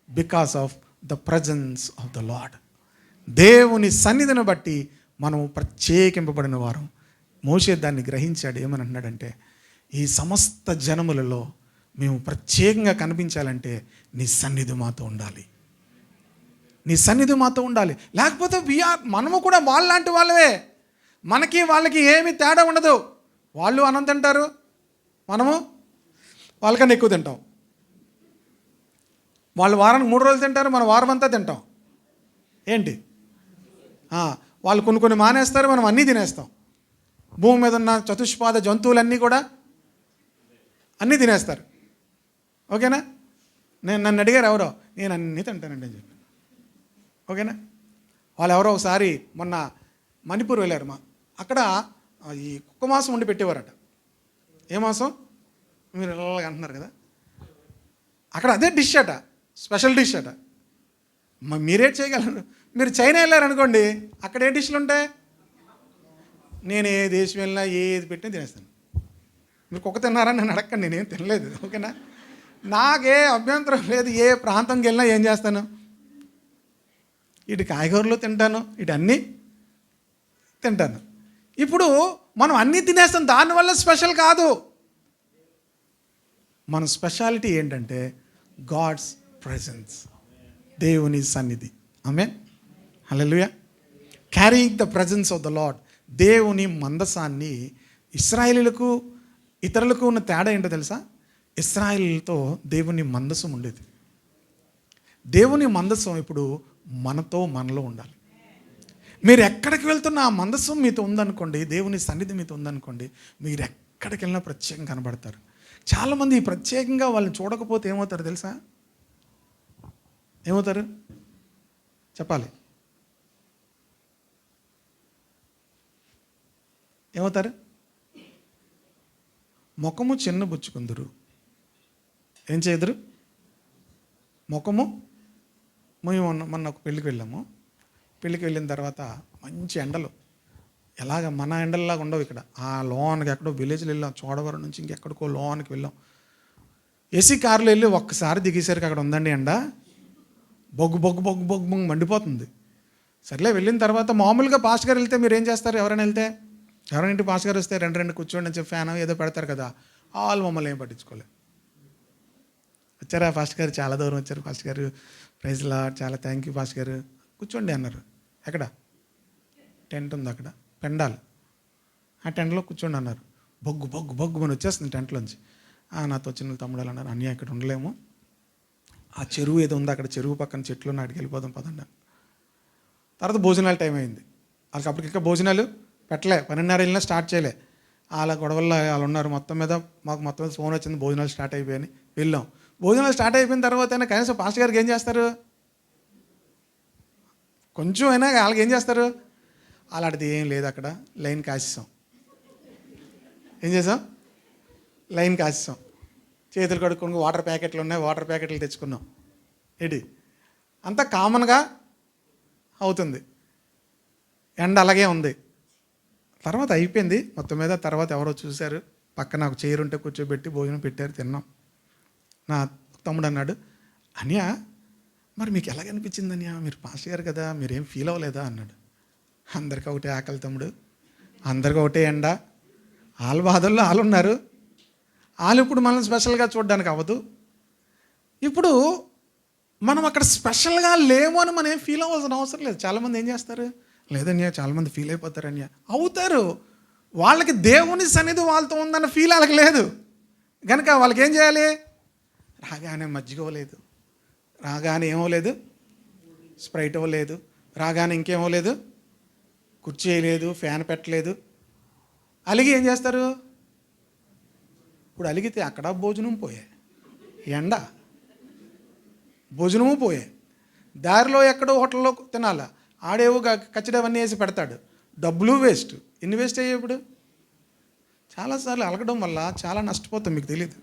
because of the presence of the Lord. దేవుని సన్నిధిని బట్టి మనము ప్రత్యేకింపబడిన వారం. మోషే దాన్ని గ్రహించాడు. ఏమని అంటున్నాడంటే ఈ సమస్త జనములలో మేము ప్రత్యేకంగా కనిపించాలంటే నీ సన్నిధి మాతో ఉండాలి, నీ సన్నిధి మాతో ఉండాలి. లేకపోతే మనము కూడా వాళ్ళలాంటి వాళ్ళవే, మనకి వాళ్ళకి ఏమి తేడా ఉండదు. వాళ్ళు అన్నం తింటారు, మనము వాళ్ళకన్నా ఎక్కువ తింటాం. వాళ్ళు వారానికి 3 రోజులు తింటారు, మనం వారం అంతా తింటాం. ఏంటి? వాళ్ళు కొన్ని మానేస్తారు, మనం అన్నీ తినేస్తాం. భూమి మీద ఉన్న చతుష్పాద జంతువులన్నీ కూడా అన్నీ తినేస్తారు. ఓకేనా? నన్ను అడిగారు ఎవరో, నేను అన్నీ తింటానండి అని చెప్పాను. ఓకేనా? వాళ్ళు ఎవరో ఒకసారి మొన్న మణిపూర్ వెళ్ళారు. అక్కడ ఈ కుక్క మాంసం వండి పెట్టేవారట. ఏ మాంసం? మీరు ఇలాగ అంటున్నారు కదా, అక్కడ అదే డిష్ అట, స్పెషల్ డిష్ అట. మీరేం చేయగలరు? మీరు చైనా వెళ్ళారనుకోండి, అక్కడ ఏ డిష్లు ఉంటాయి? నేను ఏ దేశం వెళ్ళినా ఏది పెట్టినా తినేస్తాను. మీరు కుక్క తిన్నారని నేను అడగండి, నేనేం తినలేదు. ఓకేనా? నాకే అభ్యంతరం లేదు. ఏ ప్రాంతంకి వెళ్ళినా ఏం చేస్తాను, ఇటు కాయగూరలు తింటాను, ఇటు అన్నీ తింటాను. ఇప్పుడు మనం అన్నీ తినేస్తాం, దానివల్ల స్పెషల్ కాదు. మన స్పెషాలిటీ ఏంటంటే గాడ్స్ ప్రెజెన్స్, దేవుని సన్నిధి. ఆమేన్. హల్లెలూయా. Carrying the presence of the Lord. దేవుని మందసాన్ని ఇశ్రాయేలీలకు ఇతరులకు ఉన్న తేడా ఏంటో తెలుసా? ఇశ్రాయేలీలతో దేవుని మందసం ఉండేది. దేవుని మందసం ఇప్పుడు మనలో ఉండాలి. మీరు ఎక్కడికి వెళ్తున్నా ఆ మందసం మీతో ఉందనుకోండి, దేవుని సన్నిధి మీతో ఉందనుకోండి, మీరు ఎక్కడికి వెళ్ళినా ప్రత్యేకంగా కనబడతారు. చాలామంది ప్రత్యేకంగా వాళ్ళని చూడకపోతే ఏమవుతారు తెలుసా? ఏమవుతారు చెప్పాలి? ఏమవుతారు? ముఖము చిన్నబుచ్చుకుందరు, ఏం చేయదురు? ముఖము మేము మొన్న ఒక పెళ్ళికి వెళ్ళాము. పెళ్ళికి వెళ్ళిన తర్వాత మంచి ఎండలు, ఎలాగ మన ఎండల్లాగా ఉండవు ఇక్కడ. ఆ లోన్కి ఎక్కడో విలేజ్లో వెళ్ళాం, చోడవరం నుంచి ఇంకెక్కడికో లోన్కి వెళ్ళాం. ఏసీ కారులో వెళ్ళి ఒక్కసారి దిగేసరికి అక్కడ ఉందండి ఎండ, బొగ్గు బొగ్గు బొగ్గు బొగ్గు బొగ్గు మండిపోతుంది. సర్లే వెళ్ళిన తర్వాత మామూలుగా పాస్ట్ గారు వెళ్తే మీరు ఏం చేస్తారు? ఎవరైనా వెళ్తే, ఎవరైనా ఇంటి పాస్ట్ గారు వస్తే రెండు కూర్చోండి అని చెప్పి ఫ్యాన్ ఏదో పెడతారు కదా. వాళ్ళు మమ్మల్ని ఏం పట్టించుకోలేదు. వచ్చారా పాస్ట్ గారు, చాలా దూరం వచ్చారు పాస్ట్ గారు, ప్రైజ్ లార్డ్, చాలా థ్యాంక్ యూ పాస్ట్ గారు, కూర్చోండి అన్నారు. ఎక్కడ టెంట్ ఉంది అక్కడ, పెండాలి, ఆ టెంట్లో కూర్చోండి అన్నారు. బొగ్గు బొగ్గు బొగ్గు అని వచ్చేస్తుంది టెంట్లోంచి. నాతో చిన్న తమ్ముడు అన్నారు, అన్నయ్య ఇక్కడ ఉండలేము, ఆ చెరువు ఏదో ఉంది అక్కడ, చెరువు పక్కన చెట్లు నాటికి వెళ్ళిపోదాం పదండి. తర్వాత భోజనాలు టైం అయింది. వాళ్ళకి అప్పటికి ఇంకా భోజనాలు పెట్టలే, 12:30 వెళ్ళినా స్టార్ట్ చేయలే. వాళ్ళ గొడవల్లో వాళ్ళు ఉన్నారు. మొత్తం మీద మాకు ఫోన్ వచ్చింది, భోజనాలు స్టార్ట్ అయిపోయాయని వెళ్ళాం. భోజనాలు స్టార్ట్ అయిపోయిన తర్వాత అయినా కనీసం పాస్ట్ గారికి ఏం చేస్తారు? కొంచెం అయినా వాళ్ళకి ఏం చేస్తారు? అలాంటిది ఏం లేదు. అక్కడ లైన్ కాసేసాం. ఏం చేసాం? లైన్ కాసేసాం. చేతులు కడుక్కొని వాటర్ ప్యాకెట్లు ఉన్నాయి, వాటర్ ప్యాకెట్లు తెచ్చుకున్నాం. ఏంటి అంతా కామన్గా అవుతుంది. ఎండ అలాగే ఉంది. తర్వాత అయిపోయింది మొత్తం మీద. తర్వాత ఎవరో చూశారు, పక్కన ఒక చైర్ ఉంటే కూర్చోబెట్టి భోజనం పెట్టారు, తిన్నాం. నా తమ్ముడు అన్నాడు, అన్యా మరి మీకు ఎలాగనిపించింది అన్యా, మీరు పాస్ గారు కదా, మీరేం ఫీల్ అవ్వలేదా అన్నాడు. అందరికీ ఒకటే ఆకలి తమ్ముడు, అందరికీ ఒకటే ఎండ, వాళ్ళ బాధల్లో వాళ్ళు ఉన్నారు. వాళ్ళు ఇప్పుడు మనల్ని స్పెషల్గా చూడడానికి అవ్వదు. ఇప్పుడు మనం అక్కడ స్పెషల్గా లేము అని మనం ఏం ఫీల్ అవ్వాల్సిన అవసరం లేదు. చాలామంది ఏం చేస్తారు, లేదన్యా చాలామంది ఫీల్ అయిపోతారు అన్యా. అవుతారు, వాళ్ళకి దేవుని సన్నిధి వాళ్ళతో ఉందన్న ఫీల్ వాళ్ళకి లేదు కనుక వాళ్ళకి ఏం చేయాలి? రాగానే మజ్జిగ ఇవ్వలేదు, రాగానే ఏమవలేదు, స్ప్రైట్ ఇవ్వలేదు, రాగానే ఇంకేమవలేదు, కుర్చీ వేయలేదు, ఫ్యాన్ పెట్టలేదు. అలిగి ఏం చేస్తారు? ఇప్పుడు అలిగితే అక్కడ భోజనం పోయే, ఎండ భోజనము పోయే, దారిలో ఎక్కడో హోటల్లో తినాలా, ఆడేవో కచ్చడి అవన్నీ వేసి పెడతాడు, డబ్బులు వేస్ట్. ఎన్ని వేస్ట్ అయ్యాయి ఇప్పుడు? చాలాసార్లు అలగడం వల్ల చాలా నష్టపోతాం, మీకు తెలియదు.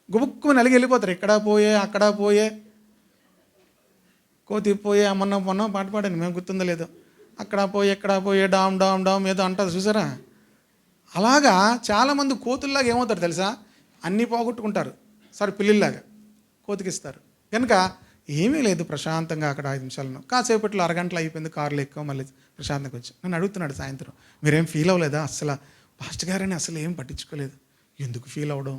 గుబుక్కుని అలిగి వెళ్ళిపోతారు, ఇక్కడ పోయే అక్కడ పోయే, కోతి పోయే మొన్న పాట పాడాను, మేము గుర్తుందో లేదో, అక్కడ పోయి ఎక్కడ పోయే డామ్ డామ్ డామ్ ఏదో అంటారు చూసారా. అలాగా చాలామంది కోతుల్లాగా ఏమవుతారు తెలుసా, అన్నీ పోగొట్టుకుంటారు. సరే పిల్లిలాగా కోతికిస్తారు కనుక ఏమీ లేదు, ప్రశాంతంగా అక్కడ 5 నిమిషాలను కాసేపట్లో అరగంటలో అయిపోయింది, కారులో ఎక్కువ మళ్ళీ ప్రశాంతంగా వచ్చి నన్ను అడుగుతున్నాడు సాయంత్రం, మీరేం ఫీల్ అవ్వలేదా? అసలు పాస్ట్ గారని అసలు ఏం పట్టించుకోలేదు. ఎందుకు ఫీల్ అవ్వడం?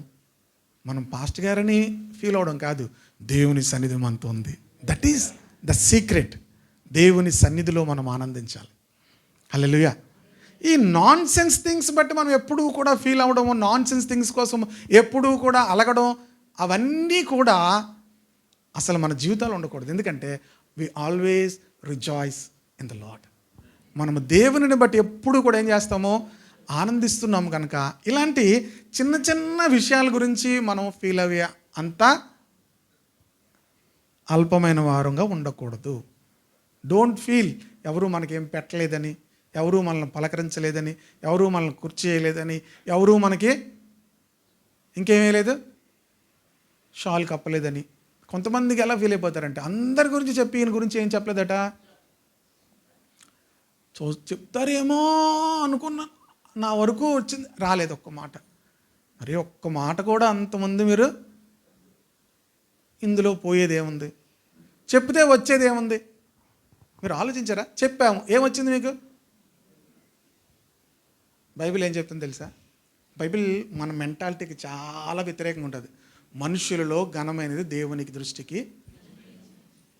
మనం పాస్ట్ గారని ఫీల్ అవ్వడం కాదు, దేవుని సన్నిధి మనతో ఉంది. That is the secret. దేవుని సన్నిధిలో మనం ఆనందించాలి. హల్లెలూయా. ఈ నాన్ సెన్స్ థింగ్స్ బట్టి మనం ఎప్పుడూ కూడా ఫీల్ అవ్వడము, నాన్ సెన్స్ థింగ్స్ కోసం ఎప్పుడూ కూడా అలగడం, అవన్నీ కూడా అసలు మన జీవితాలు ఉండకూడదు. ఎందుకంటే we always rejoice in the Lord. మనము దేవునిని బట్టి ఎప్పుడు కూడా ఏం చేస్తామో ఆనందిస్తున్నాము కనుక ఇలాంటి చిన్న చిన్న విషయాల గురించి మనం ఫీల్ అయ్యే అంత అల్పమైన వారంగా ఉండకూడదు. డోంట్ ఫీల్ ఎవరు మనకేం పెట్టలేదని, ఎవరూ మనల్ని పలకరించలేదని, ఎవరూ మనల్ని కుర్చీ చేయలేదని, ఎవరూ మనకి ఇంకేమీ లేదు షాల్ కప్పలేదని. కొంతమందికి ఎలా ఫీల్ అయిపోతారంటే అందరి గురించి చెప్పి ఈయన గురించి ఏం చెప్పలేదట, చెప్తారేమో అనుకున్నా, నా వరకు వచ్చింది, రాలేదు ఒక్క మాట. మరి ఒక్క మాట కూడా అంతమంది మీరు ఇందులో పోయేది ఏముంది? చెప్తే వచ్చేది ఏముంది? మీరు ఆలోచించారా? చెప్పాము, ఏమొచ్చింది మీకు? బైబిల్ ఏం చెప్తుంది తెలుసా? బైబిల్ మన మెంటాలిటీకి చాలా వ్యతిరేకంగా ఉంటుంది. మనుషులలో ఘనమైనది దేవునికి దృష్టికి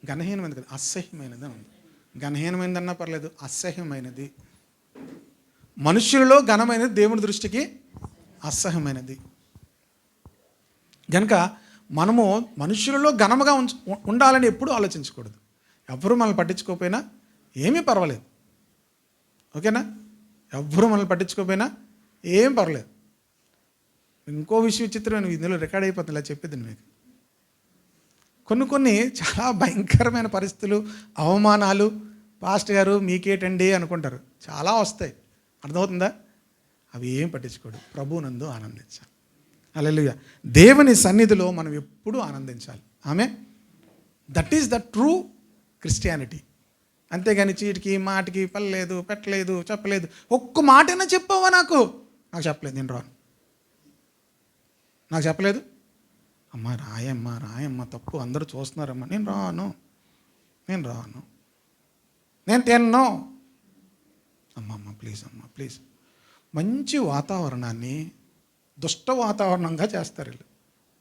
ఘనహీనమైనది కదా, అసహ్యమైనది అని ఉంది. ఘనహీనమైనది అన్నా పర్లేదు, అసహ్యమైనది. మనుషులలో ఘనమైనది దేవుని దృష్టికి అసహ్యమైనది. కనుక మనము మనుషులలో ఘనముగా ఉండాలని ఎప్పుడూ ఆలోచించకూడదు. ఎవరు మనల్ని పట్టించుకోకపోయినా ఏమీ పర్వాలేదు, ఓకేనా? ఎవ్వరూ మనల్ని పట్టించుకోకపోయినా ఏం పర్లేదు. ఇంకో విషయం విచిత్రమైన, ఇందులో రికార్డ్ అయిపోతుంది ఇలా చెప్పేది మీకు. కొన్ని చాలా భయంకరమైన పరిస్థితులు, అవమానాలు, పాస్ట్ గారు మీకేటండి అనుకుంటారు, చాలా వస్తాయి, అర్థమవుతుందా? అవి ఏం పట్టించుకోడు, ప్రభువునందు ఆనందించాలి. హల్లెలూయా. దేవుని సన్నిధిలో మనం ఎప్పుడూ ఆనందించాలి. ఆమె that is the true Christianity. అంతేగాని చీటికి మాటికి పల్లలేదు, పెట్టలేదు, చెప్పలేదు. ఒక్క మాటైనా చెప్పావా? నాకు చెప్పలేదు, నేను రాను. నాకు చెప్పలేదు. అమ్మ రాయమ్మ తప్పు, అందరూ చూస్తున్నారమ్మా, నేను రాను, నేను తిన్ను. అమ్మ ప్లీజ్. మంచి వాతావరణాన్ని దుష్ట వాతావరణంగా చేస్తారు వీళ్ళు.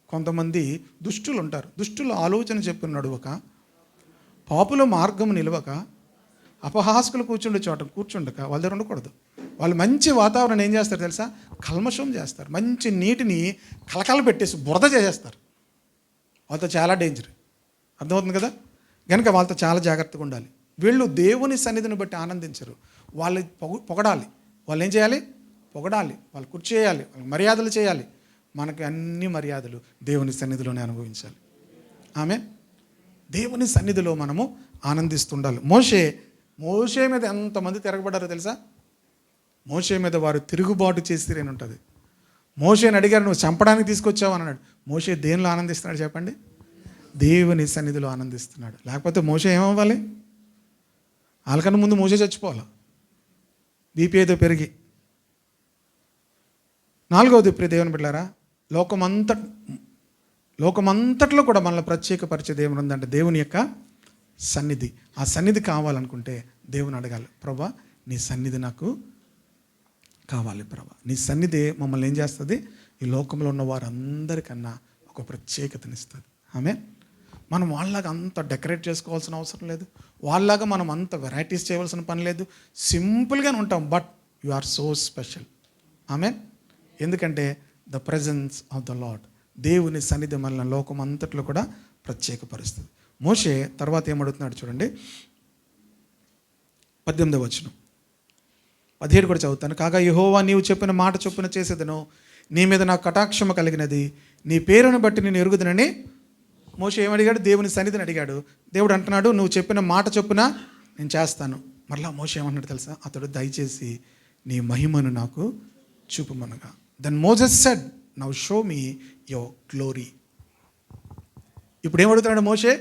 కొంతమంది దుష్టులు ఉంటారు. దుష్టులు ఆలోచన చెప్పిన నడువక, పాపుల మార్గం నిలవక, అపహాసకులు కూర్చుండే చోట కూర్చుండక వాళ్ళ దగ్గర ఉండకూడదు. వాళ్ళు మంచి వాతావరణం ఏం చేస్తారు తెలుసా? కల్మషం చేస్తారు. మంచి నీటిని కలకల పెట్టేసి బురద చేసేస్తారు. వాళ్ళతో చాలా డేంజర్. అర్థమవుతుంది కదా? కనుక వాళ్ళతో చాలా జాగ్రత్తగా ఉండాలి. వీళ్ళు దేవుని సన్నిధిని బట్టి ఆనందించరు. వాళ్ళు పొగడాలి. వాళ్ళు ఏం చేయాలి? పొగడాలి. వాళ్ళు కుర్చీ చేయాలి, వాళ్ళు మర్యాదలు చేయాలి. మనకి అన్ని మర్యాదలు దేవుని సన్నిధిలోనే అనుభవించాలి. ఆమె దేవుని సన్నిధిలో మనము ఆనందిస్తుండాలి. మోషే మీద ఎంతమంది తిరగబడ్డారో తెలుసా? మోషే మీద వారు తిరుగుబాటు చేసిరని ఉంటుంది. మోషేని అడిగారు, నువ్వు చంపడానికి తీసుకొచ్చావు అని అన్నాడు. మోషే దేనిలో ఆనందిస్తున్నాడు చెప్పండి? దేవుని సన్నిధిలో ఆనందిస్తున్నాడు. లేకపోతే మోషే ఏమవ్వాలి? వాళ్ళకన్నా ముందు మోషే చచ్చిపోవాలి, బీపీ ఏదో పెరిగి. 4వది ప్రియ దేవుని బిడ్డలారా, లోకమంతట్లో కూడా మనల్ని ప్రత్యేకపరిచేది ఏముందంటే దేవుని యొక్క సన్నిధి. ఆ సన్నిధి కావాలనుకుంటే దేవుని అడగాలి, ప్రభా నీ సన్నిధి నాకు కావాలి. ప్రభా నీ సన్నిధి మమ్మల్ని ఏం చేస్తుంది? ఈ లోకంలో ఉన్న వారందరికన్నా ఒక ప్రత్యేకతనిస్తుంది. మనం వాళ్ళలాగా అంత డెకరేట్ చేసుకోవాల్సిన అవసరం లేదు. వాళ్ళలాగా మనం అంత వెరైటీస్ చేయవలసిన పని లేదు. సింపుల్గానే ఉంటాం. But you are so special. ఎందుకంటే the presence of the Lord, దేవుని సన్నిధి మనల్ని లోకం అంతట్లో కూడా ప్రత్యేకపరుస్తుంది. మోషే తర్వాత ఏమడుగుతున్నాడు చూడండి, 18వ వచనం, 17 కూడా చదువుతాను. కాగా యెహోవా నీవు చెప్పిన మాట చొప్పున చేసేదను, నీ మీద నాకు కటాక్షమ కలిగినది, నీ పేరును బట్టి నేను ఎరుగుదనని మోషే ఏమడిగాడు? దేవుని సన్నిధిని అడిగాడు. దేవుడు అంటున్నాడు, నువ్వు చెప్పిన మాట చొప్పున నేను చేస్తాను. మరలా మోషే ఏమన్నాడు తెలుసా? అతడు దయచేసి నీ మహిమను నాకు చూపుమనగా. Then Moses said, now show me your glory. ఇప్పుడు ఏమడుగుతున్నాడు మోషే?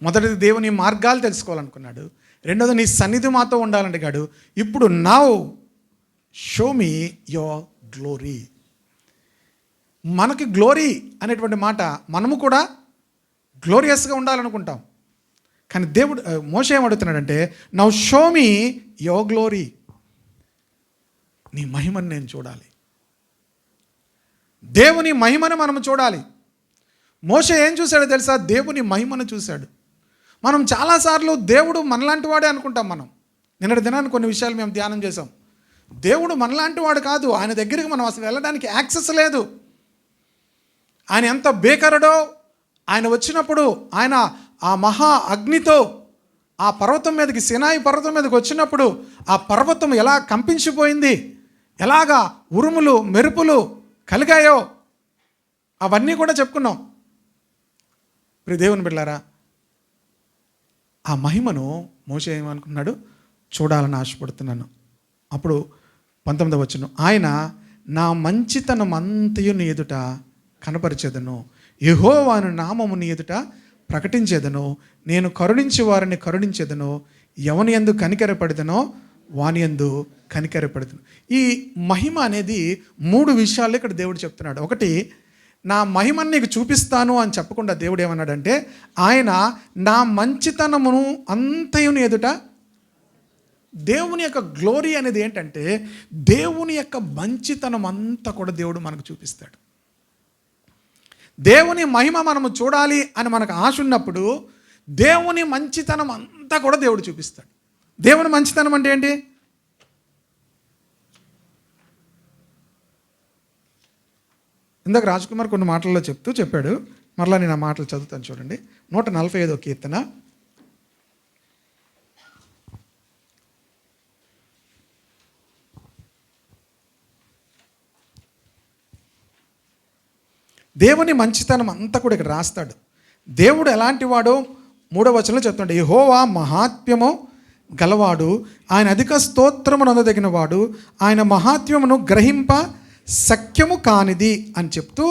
మొదటిది దేవుని మార్గాలు తెలుసుకోవాలనుకున్నాడు. రెండోది నీ సన్నిధి మాతో ఉండాలన్నాడు. ఇప్పుడు now show me your glory. మనకి గ్లోరీ అనేటువంటి మాట, మనము కూడా గ్లోరియస్గా ఉండాలనుకుంటాం. కానీ దేవుడు మోషే ఏమడుగుతున్నాడంటే, now show me your glory. నీ మహిమను నేను చూడాలి. దేవుని మహిమను మనం చూడాలి. మోషే ఏం చూశాడో తెలుసా? దేవుని మహిమను చూశాడు. మనం చాలాసార్లు దేవుడు మనలాంటి వాడే అనుకుంటాం. మనం నిన్నటి దినాన్ని కొన్ని విషయాలు మేము ధ్యానం చేసాం. దేవుడు మనలాంటి వాడు కాదు. ఆయన దగ్గరికి మనం అసలు వెళ్ళడానికి యాక్సెస్ లేదు. ఆయన ఎంత బేకరుడో, ఆయన వచ్చినప్పుడు ఆయన ఆ మహా అగ్నితో ఆ పర్వతం మీదకి, సినాయి పర్వతం మీదకి వచ్చినప్పుడు ఆ పర్వతం ఎలా కంపించిపోయింది, ఎలాగా ఉరుములు మెరుపులు కలిగాయో అవన్నీ కూడా చెప్పుకున్నాం. ప్రియ దేవుని బిడ్డలారా, ఆ మహిమను మోషే ఏమనుకున్నాడు? చూడాలని ఆశపడుతున్నాను. అప్పుడు 19వ వచనం, ఆయన నా మంచితనం అంతయు నీ ఎదుట కనపరిచేదను, యెహోవాను నామము నీ ఎదుట ప్రకటించేదను, నేను కరుణించి వారిని కరుణించేదను, ఎవని యందు కనికరపడదనో వాని యందు కనికరపడదను. ఈ మహిమ అనేది 3 విషయాలు ఇక్కడ దేవుడు చెప్తున్నాడు. ఒకటి, నా మహిమను నీకు చూపిస్తాను అని చెప్పకుండా దేవుడు ఏమన్నాడంటే, ఆయన నా మంచితనమును అంతయుని ఎదుట. దేవుని యొక్క గ్లోరీ అనేది ఏంటంటే, దేవుని యొక్క మంచితనం అంతా కూడా దేవుడు మనకు చూపిస్తాడు. దేవుని మహిమ మనము చూడాలి అని మనకు ఆశ ఉన్నప్పుడు దేవుని మంచితనం అంతా కూడా దేవుడు చూపిస్తాడు. దేవుని మంచితనం అంటే ఏంటి? ఇందాక రాజ్కుమార్ కొన్ని మాటల్లో చెప్పాడు. మరలా నేను ఆ మాటలు చదువుతాను చూడండి. 145వ కీర్తన, దేవుని మంచితనం అంతా కూడా ఇక్కడ రాస్తాడు. దేవుడు ఎలాంటి వాడో 3వ వచనంలో చెప్తున్నాడు. యెహోవా మహాత్మ్యము గలవాడు, ఆయన అధిక స్తోత్రము నొందదగిన వాడు, ఆయన మహాత్మ్యమును గ్రహింప సఖ్యము కానిది అని చెప్తూ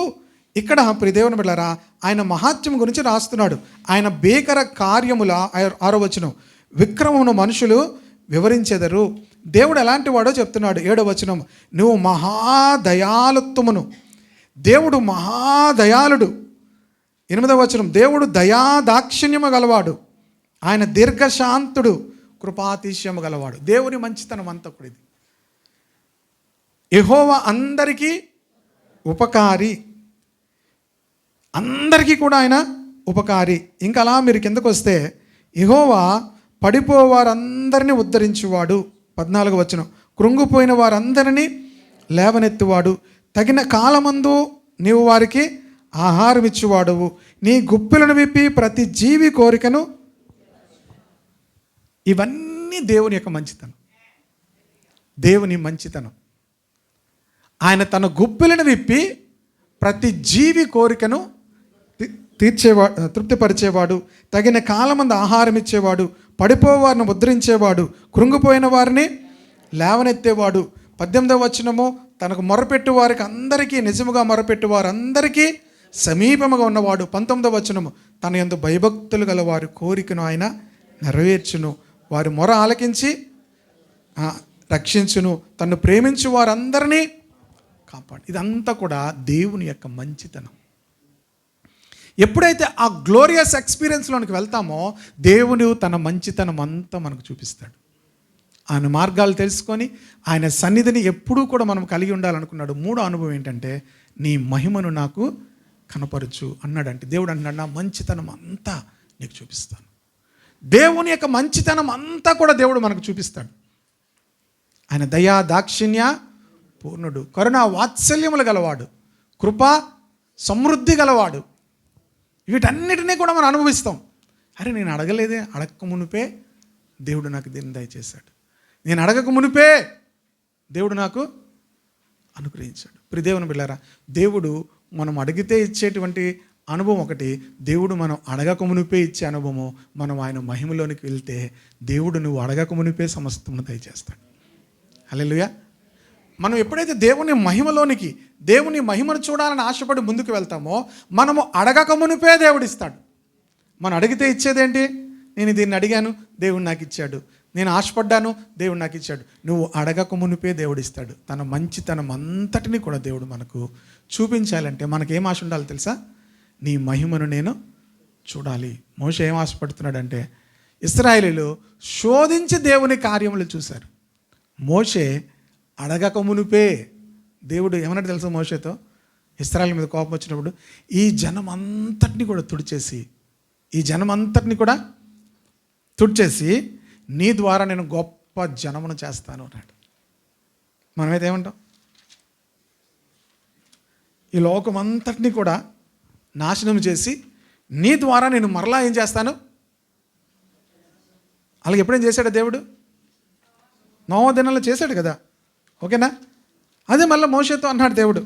ఇక్కడ ప్రియదేవుని బిడ్డలారా ఆయన మహాత్మ్యం గురించి రాస్తున్నాడు. ఆయన భీకర కార్యముల 6వ వచనం, విక్రమమును మనుషులు వివరించెదరు. దేవుడు ఎలాంటి వాడో చెప్తున్నాడు. 7వ వచనం, నువ్వు మహాదయాలుత్వమును, దేవుడు మహాదయాళుడు. 8వ వచనం, దేవుడు దయాదాక్షిణ్యము గలవాడు, ఆయన దీర్ఘశాంతుడు, కృపాతిశయము గలవాడు. దేవుని మంచితనం అంతా కూడా ఇది. యెహోవా అందరికీ ఉపకారి, అందరికీ కూడా ఆయన ఉపకారి. ఇంకా అలా మీరు కిందకు వస్తే, యెహోవా పడిపోవారందరినీ ఉద్ధరించువాడు. 14వ వచనం, కృంగిపోయిన వారందరినీ లేవనెత్తువాడు, తగిన కాలమందు నీవు వారికి ఆహారం ఇచ్చువాడువు, నీ గుప్పిలను విప్పి ప్రతి జీవి కోరికను. ఇవన్నీ దేవుని యొక్క మంచితనం, దేవుని మంచితనం. ఆయన తన గుప్పిలను విప్పి ప్రతి జీవి కోరికను తృప్తిపరిచేవాడు, తగిన కాలమందు ఆహారం ఇచ్చేవాడు, పడిపోవారిని ముద్రించేవాడు, కృంగిపోయిన వారిని లేవనెత్తేవాడు. 18వ వచనము, తనకు మొరపెట్టు వారికి అందరికీ, నిజముగా మొరపెట్టు వారందరికీ సమీపముగా ఉన్నవాడు. 19వ వచనము, తన యందు భయభక్తులు గల వారి కోరికను ఆయన నెరవేర్చును, వారి మొర ఆలకించి రక్షించును, తను ప్రేమించు వారందరినీ కాపాడు. ఇదంతా కూడా దేవుని యొక్క మంచితనం. ఎప్పుడైతే ఆ గ్లోరియస్ ఎక్స్పీరియన్స్లోనికి వెళ్తామో దేవుడు తన మంచితనం అంతా మనకు చూపిస్తాడు. ఆయన మార్గాలు తెలుసుకొని ఆయన సన్నిధిని ఎప్పుడూ కూడా మనం కలిగి ఉండాలనుకున్నాడు. 3వ అనుభవం ఏంటంటే, నీ మహిమను నాకు కనపరచు అన్నాడంటే, దేవుడు అన్నాడు, నా మంచితనం అంతా నీకు చూపిస్తాను. దేవుని యొక్క మంచితనం అంతా కూడా దేవుడు మనకు చూపిస్తాడు. ఆయన దయా దాక్షిణ్య పూర్ణుడు, కరుణ వాత్సల్యములు గలవాడు, కృప సమృద్ధి గలవాడు. వీటన్నిటినీ కూడా మనం అనుభవిస్తాం. అరే నేను అడగలేదే, అడగక మునిపే దేవుడు నాకు దీన్ని దయచేశాడు, నేను అడగక మునిపే దేవుడు నాకు అనుగ్రహించాడు. ప్రియదేవుని బిడ్డలారా, దేవుడు మనం అడిగితే ఇచ్చేటువంటి అనుభవం ఒకటి, దేవుడు మనం అడగక మునిపే ఇచ్చే అనుభవము. మనం ఆయన మహిమలోనికి వెళ్తే దేవుడు నువ్వు అడగక మునిపే సమస్తమును దయచేస్తాడు. హల్లెలూయా. మనం ఎప్పుడైతే దేవుని మహిమలోనికి, దేవుని మహిమను చూడాలని ఆశపడి ముందుకు వెళ్తామో మనము అడగక మునిపే దేవుడు ఇస్తాడు. మనం అడిగితే ఇచ్చేదేంటి? నేను దీన్ని అడిగాను, దేవుడు నాకు ఇచ్చాడు. నేను ఆశపడ్డాను, దేవుడు నాకు ఇచ్చాడు. నువ్వు అడగక మునిపే దేవుడు ఇస్తాడు. తన మంచితనం అంతటినీ కూడా దేవుడు మనకు చూపించాలంటే మనకేం ఆశ ఉండాలి తెలుసా? నీ మహిమను నేను చూడాలి. మోషే ఏం ఆశపడుతున్నాడంటే, ఇశ్రాయేలీయులు శోధించి దేవుని కార్యములు చూశారు. మోషే అడగక మునిపే దేవుడు ఏమన్నాడు తెలుసా మోషేతో? ఇశ్రాయేలు మీద కోపం వచ్చినప్పుడు, ఈ జనం అంతటిని కూడా తుడిచేసి, ఈ జనం అంతటిని కూడా తుడిచేసి నీ ద్వారా నేను గొప్ప జనమును చేస్తాను అన్నాడు. మనమైతే ఏమంటాం? ఈ లోకం అంతటిని కూడా నాశనం చేసి నీ ద్వారా నేను మరలా ఏం చేస్తాను? అలాగే ఎప్పుడేం చేశాడు దేవుడు? నోవహు దినాల్లో చేశాడు కదా, ఓకేనా? అదే మళ్ళీ మోషేతో అన్నాడు దేవుడు,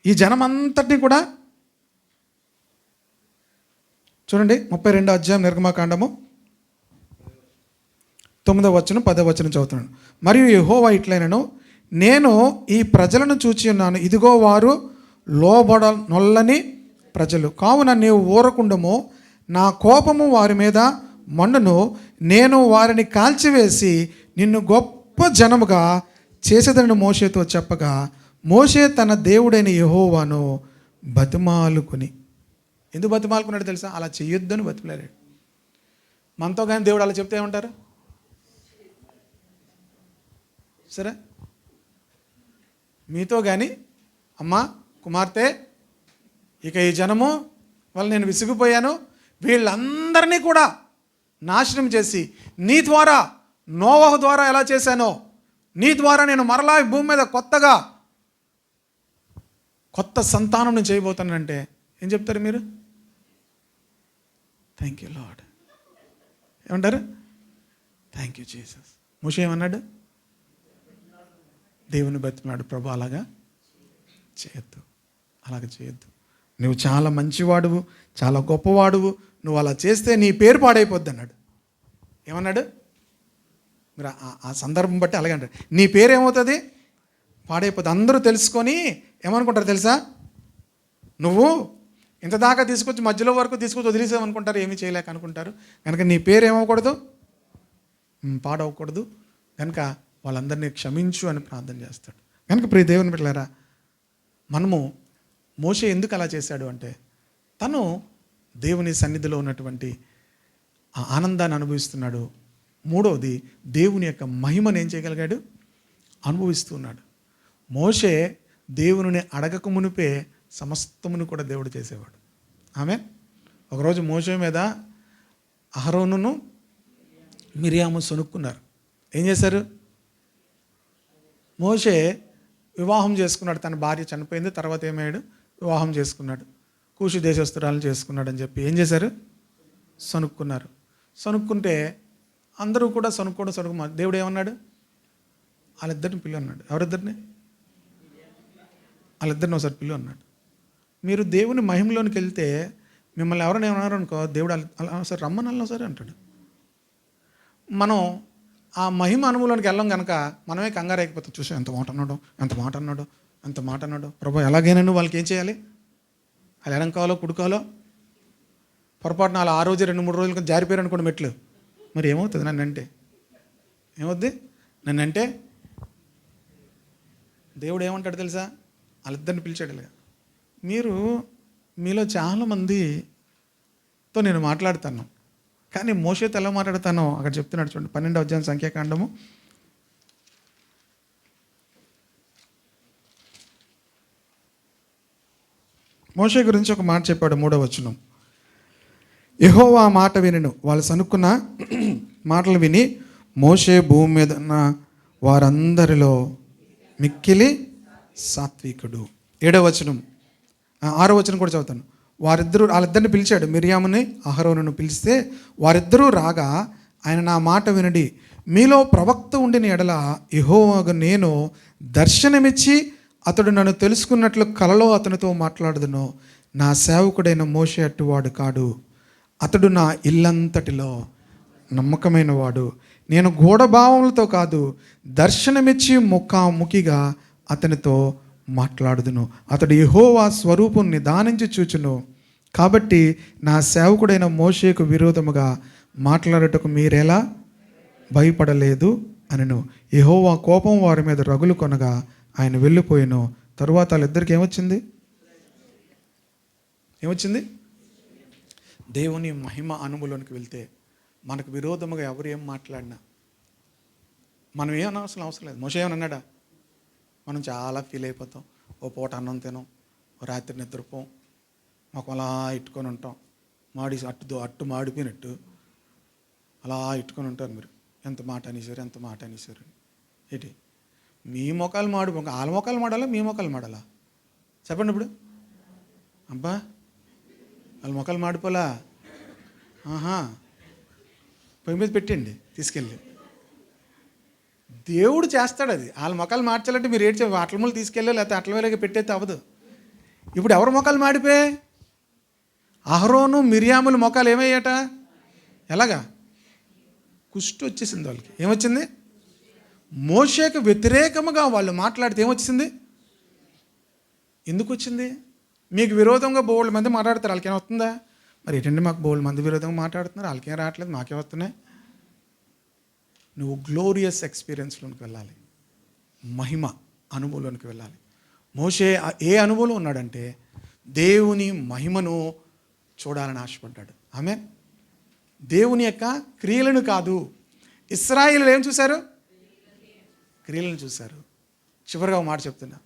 ఈ జనం అంతటిని కూడా చూడండి 32వ అధ్యాయం నిర్గమకాండము 9వ వచనం 10వ వచనం చదువుతున్నాను. మరియు యెహోవా ఇట్లైనను, నేను ఈ ప్రజలను చూచి ఉన్నాను, ఇదిగో వారు లోబడనొల్లని ప్రజలు, కావున నీవు ఊరకుండము, నా కోపము వారి మీద మండును, నేను వారిని కాల్చివేసి నిన్ను గొప్ప జనముగా చేసేదని మోషేతో చెప్పగా, మోషే తన దేవుడైన యెహోవాను బతిమాలుకుని. ఎందుకు బతిమాలుకున్నాడు తెలుసా? అలా చెయ్యొద్దని బతిమాలాడు. మనతో కానీ దేవుడు అలా చెప్తే ఏమంటారు? సరే, మీతో కానీ అమ్మా కుమార్తె, ఇక ఈ జనము వల్ల నేను విసిగిపోయాను, వీళ్ళందరినీ కూడా నాశనం చేసి నీ ద్వారా, నోవహు ద్వారా ఎలా చేశానో నీ ద్వారా నేను మరలా ఈ భూమి మీద కొత్త సంతానం చేయబోతానంటే ఏం చెప్తారు మీరు? Thank you Lord. ఏమంటారు? Thank you Jesus. మోషే ఏమన్నాడు? దేవుని బతిమాడు, ప్రభు అలాగా చేయొద్దు, అలాగే చేయొద్దు, నువ్వు చాలా మంచివాడువు, చాలా గొప్పవాడువు, నువ్వు అలా చేస్తే నీ పేరు పాడైపోద్ది అన్నాడు. ఏమన్నాడు? మీరు ఆ సందర్భం బట్టి అలాగే అంటారు, నీ పేరు ఏమవుతుంది? పాడైపోతుంది. అందరూ తెలుసుకొని ఏమనుకుంటారు తెలుసా? నువ్వు ఇంత దాకా తీసుకొచ్చి మధ్యలో వరకు తీసుకొచ్చి వదిలేసావు అనుకుంటారు, ఏమీ చేయలేక అనుకుంటారు. కనుక నీ పేరు ఏమవ్వకూడదు, పాడవకూడదు. కనుక వాళ్ళందరినీ క్షమించు అని ప్రార్థన చేస్తాడు. కనుక ప్రియ దేవుని బిడ్డలారా, మనము మోషే ఎందుకు అలా చేశాడు అంటే తను దేవుని సన్నిధిలో ఉన్నటువంటి ఆ ఆనందాన్ని అనుభవిస్తున్నాడు. మూడవది, దేవుని యొక్క మహిమను ఏం చేయగలిగాడు, అనుభవిస్తున్నాడు. మోషే దేవుని అడగక మునిపే సమస్తమును కూడా దేవుడు చేసేవాడు. ఆమె ఒకరోజు మోషే మీద అహరోనును మిరియాము సొనుక్కున్నారు. ఏం చేశారు? మోషే వివాహం చేసుకున్నాడు, తన భార్య చనిపోయింది, తర్వాత ఏమయ్యాడు, వివాహం చేసుకున్నాడు, కూషు దేశస్తురాలను చేసుకున్నాడు అని చెప్పి ఏం చేశారు, సొనుక్కున్నారు. సొనుక్కుంటే అందరూ కూడా సొనుక్కు దేవుడు ఏమన్నాడు, వాళ్ళిద్దరిని పిల్లు అన్నాడు. ఎవరిద్దరిని? వాళ్ళిద్దరిని ఒకసారి పిల్లు అన్నాడు. మీరు దేవుని మహిమలోనికి వెళ్తే మిమ్మల్ని ఎవరైనా ఏమన్నారు అనుకో, దేవుడు సరే రమ్మనల్లా సరే అంటాడు. మనం ఆ మహిమ అనుభవంలోనికి వెళ్ళం కనుక మనమే కంగారు అయిపోతాం. చూసాం ఎంత మాట అన్నాడు ప్రభు, ఎలాగైనా వాళ్ళకి ఏం చేయాలి, వాళ్ళు ఎడం కావాలో కుడుకోవాలో, పొరపాటున అలా ఆ రోజు 2-3 రోజులు జారిపోయారు అనుకోండి మెట్లు, మరి ఏమవుతుంది? ఏమవుద్ది? నన్నంటే దేవుడు ఏమంటాడు తెలుసా, వాళ్ళిద్దరిని పిలిచాడు. ఇలా మీలో చాలామందితో నేను మాట్లాడతాను, కానీ మోషేతో ఎలా మాట్లాడతానో అక్కడ చెప్తున్నాడు చూడండి. 12వ అధ్యాయం సంఖ్యాకాండము 12 మోషే గురించి ఒక మాట చెప్పాడు. 3వ వచనం, యెహోవా మాట వినెను. వాళ్ళు సనుక్కున్న మాటలు విని మోషే భూమి మీద ఉన్న వారందరిలో మిక్కిలి సాత్వికుడు. 7వ వచనం, 6వ వచనం కూడా చదువుతాను. వాళ్ళిద్దరిని పిలిచాడు, మిరియాముని అహరోనును పిలిస్తే వారిద్దరూ రాగా ఆయన నా మాట వినడి, మీలో ప్రవక్త ఉండిన ఎడల యెహోవాకు నేను దర్శనమిచ్చి అతడు నన్ను తెలుసుకున్నట్లు కలలో అతనితో మాట్లాడదును. నా సేవకుడైన మోషే అట్టువాడు కాడు, అతడు నా ఇల్లంతటిలో నమ్మకమైన వాడు. నేను గూఢభావములతో కాదు, దర్శనమిచ్చి ముఖాముఖిగా అతనితో మాట్లాడుదును. అతడు యెహోవా స్వరూపం నిదానించి చూచును. కాబట్టి నా సేవకుడైన మోషేకు విరోధముగా మాట్లాడుటకు మీరెలా భయపడలేదు అనెను. యెహోవా కోపం వారి మీద రగులు కొనగా ఆయన వెళ్ళిపోయాను. తరువాత వాళ్ళిద్దరికి ఏమొచ్చింది? దేవుని మహిమ అనుభవంలోనికి వెళ్తే మనకు విరోధముగా ఎవరు ఏం మాట్లాడినా మనం అవసరం లేదు. మోషే ఏమని అన్నాడా? మనం చాలా ఫీల్ అయిపోతాం. ఓ పూట అన్నం తినం, ఓ రాత్రి నిద్రపోం, మాకు అలా ఇట్టుకొని ఉంటాం, అట్టు మాడిపోయినట్టు అలా ఇట్టుకొని ఉంటారు. మీరు ఎంత మాట అనేసారు ఏంటి? మీ మొక్కలు వాళ్ళ మొక్కలు మాడాలా, మీ మొక్కలు మాడాలా? చెప్పండి ఇప్పుడు. అబ్బా వాళ్ళ మొక్కలు మాడిపోలా, పొయ్యి మీద పెట్టండి తీసుకెళ్ళి. దేవుడు చేస్తాడు అది. వాళ్ళ మొక్కలు మార్చాలంటే మీరు ఏడ్చే అట్ల మూలు తీసుకెళ్ళి లేకపోతే అట్ల వేలకి పెట్టేస్తే అవ్వదు. ఇప్పుడు ఎవరి మొక్కలు మాడిపోయాయి? అహరోను మిరియాముల మొక్కలు ఏమయ్యాట? ఎలాగా? కుష్టు వచ్చేసింది వాళ్ళకి. ఏమొచ్చింది? మోషేకు వ్యతిరేకముగా వాళ్ళు మాట్లాడితే ఏమొచ్చింది? ఎందుకు వచ్చింది? మీకు విరోధంగా బోల్డ్ మంది మాట్లాడతారు, వాళ్ళకేం వస్తుందా? మరి ఏంటంటే మాకు బోల్డ్ మంది విరోధంగా మాట్లాడుతున్నారు, వాళ్ళకేం రావట్లేదు, మాకే వస్తున్నాయి. నువ్వు గ్లోరియస్ ఎక్స్పీరియన్స్లోనికి వెళ్ళాలి, మహిమ అనుభవంలోనికి వెళ్ళాలి. మోషే ఏ అనుభవంలో ఉన్నాడంటే దేవుని మహిమను చూడాలని ఆశపడ్డాడు. ఆమె దేవుని యొక్క క్రియలను కాదు. ఇశ్రాయేలు ఏం చూశారు? క్రియలను చూశారు. చివరిగా మాట చెప్తున్నా,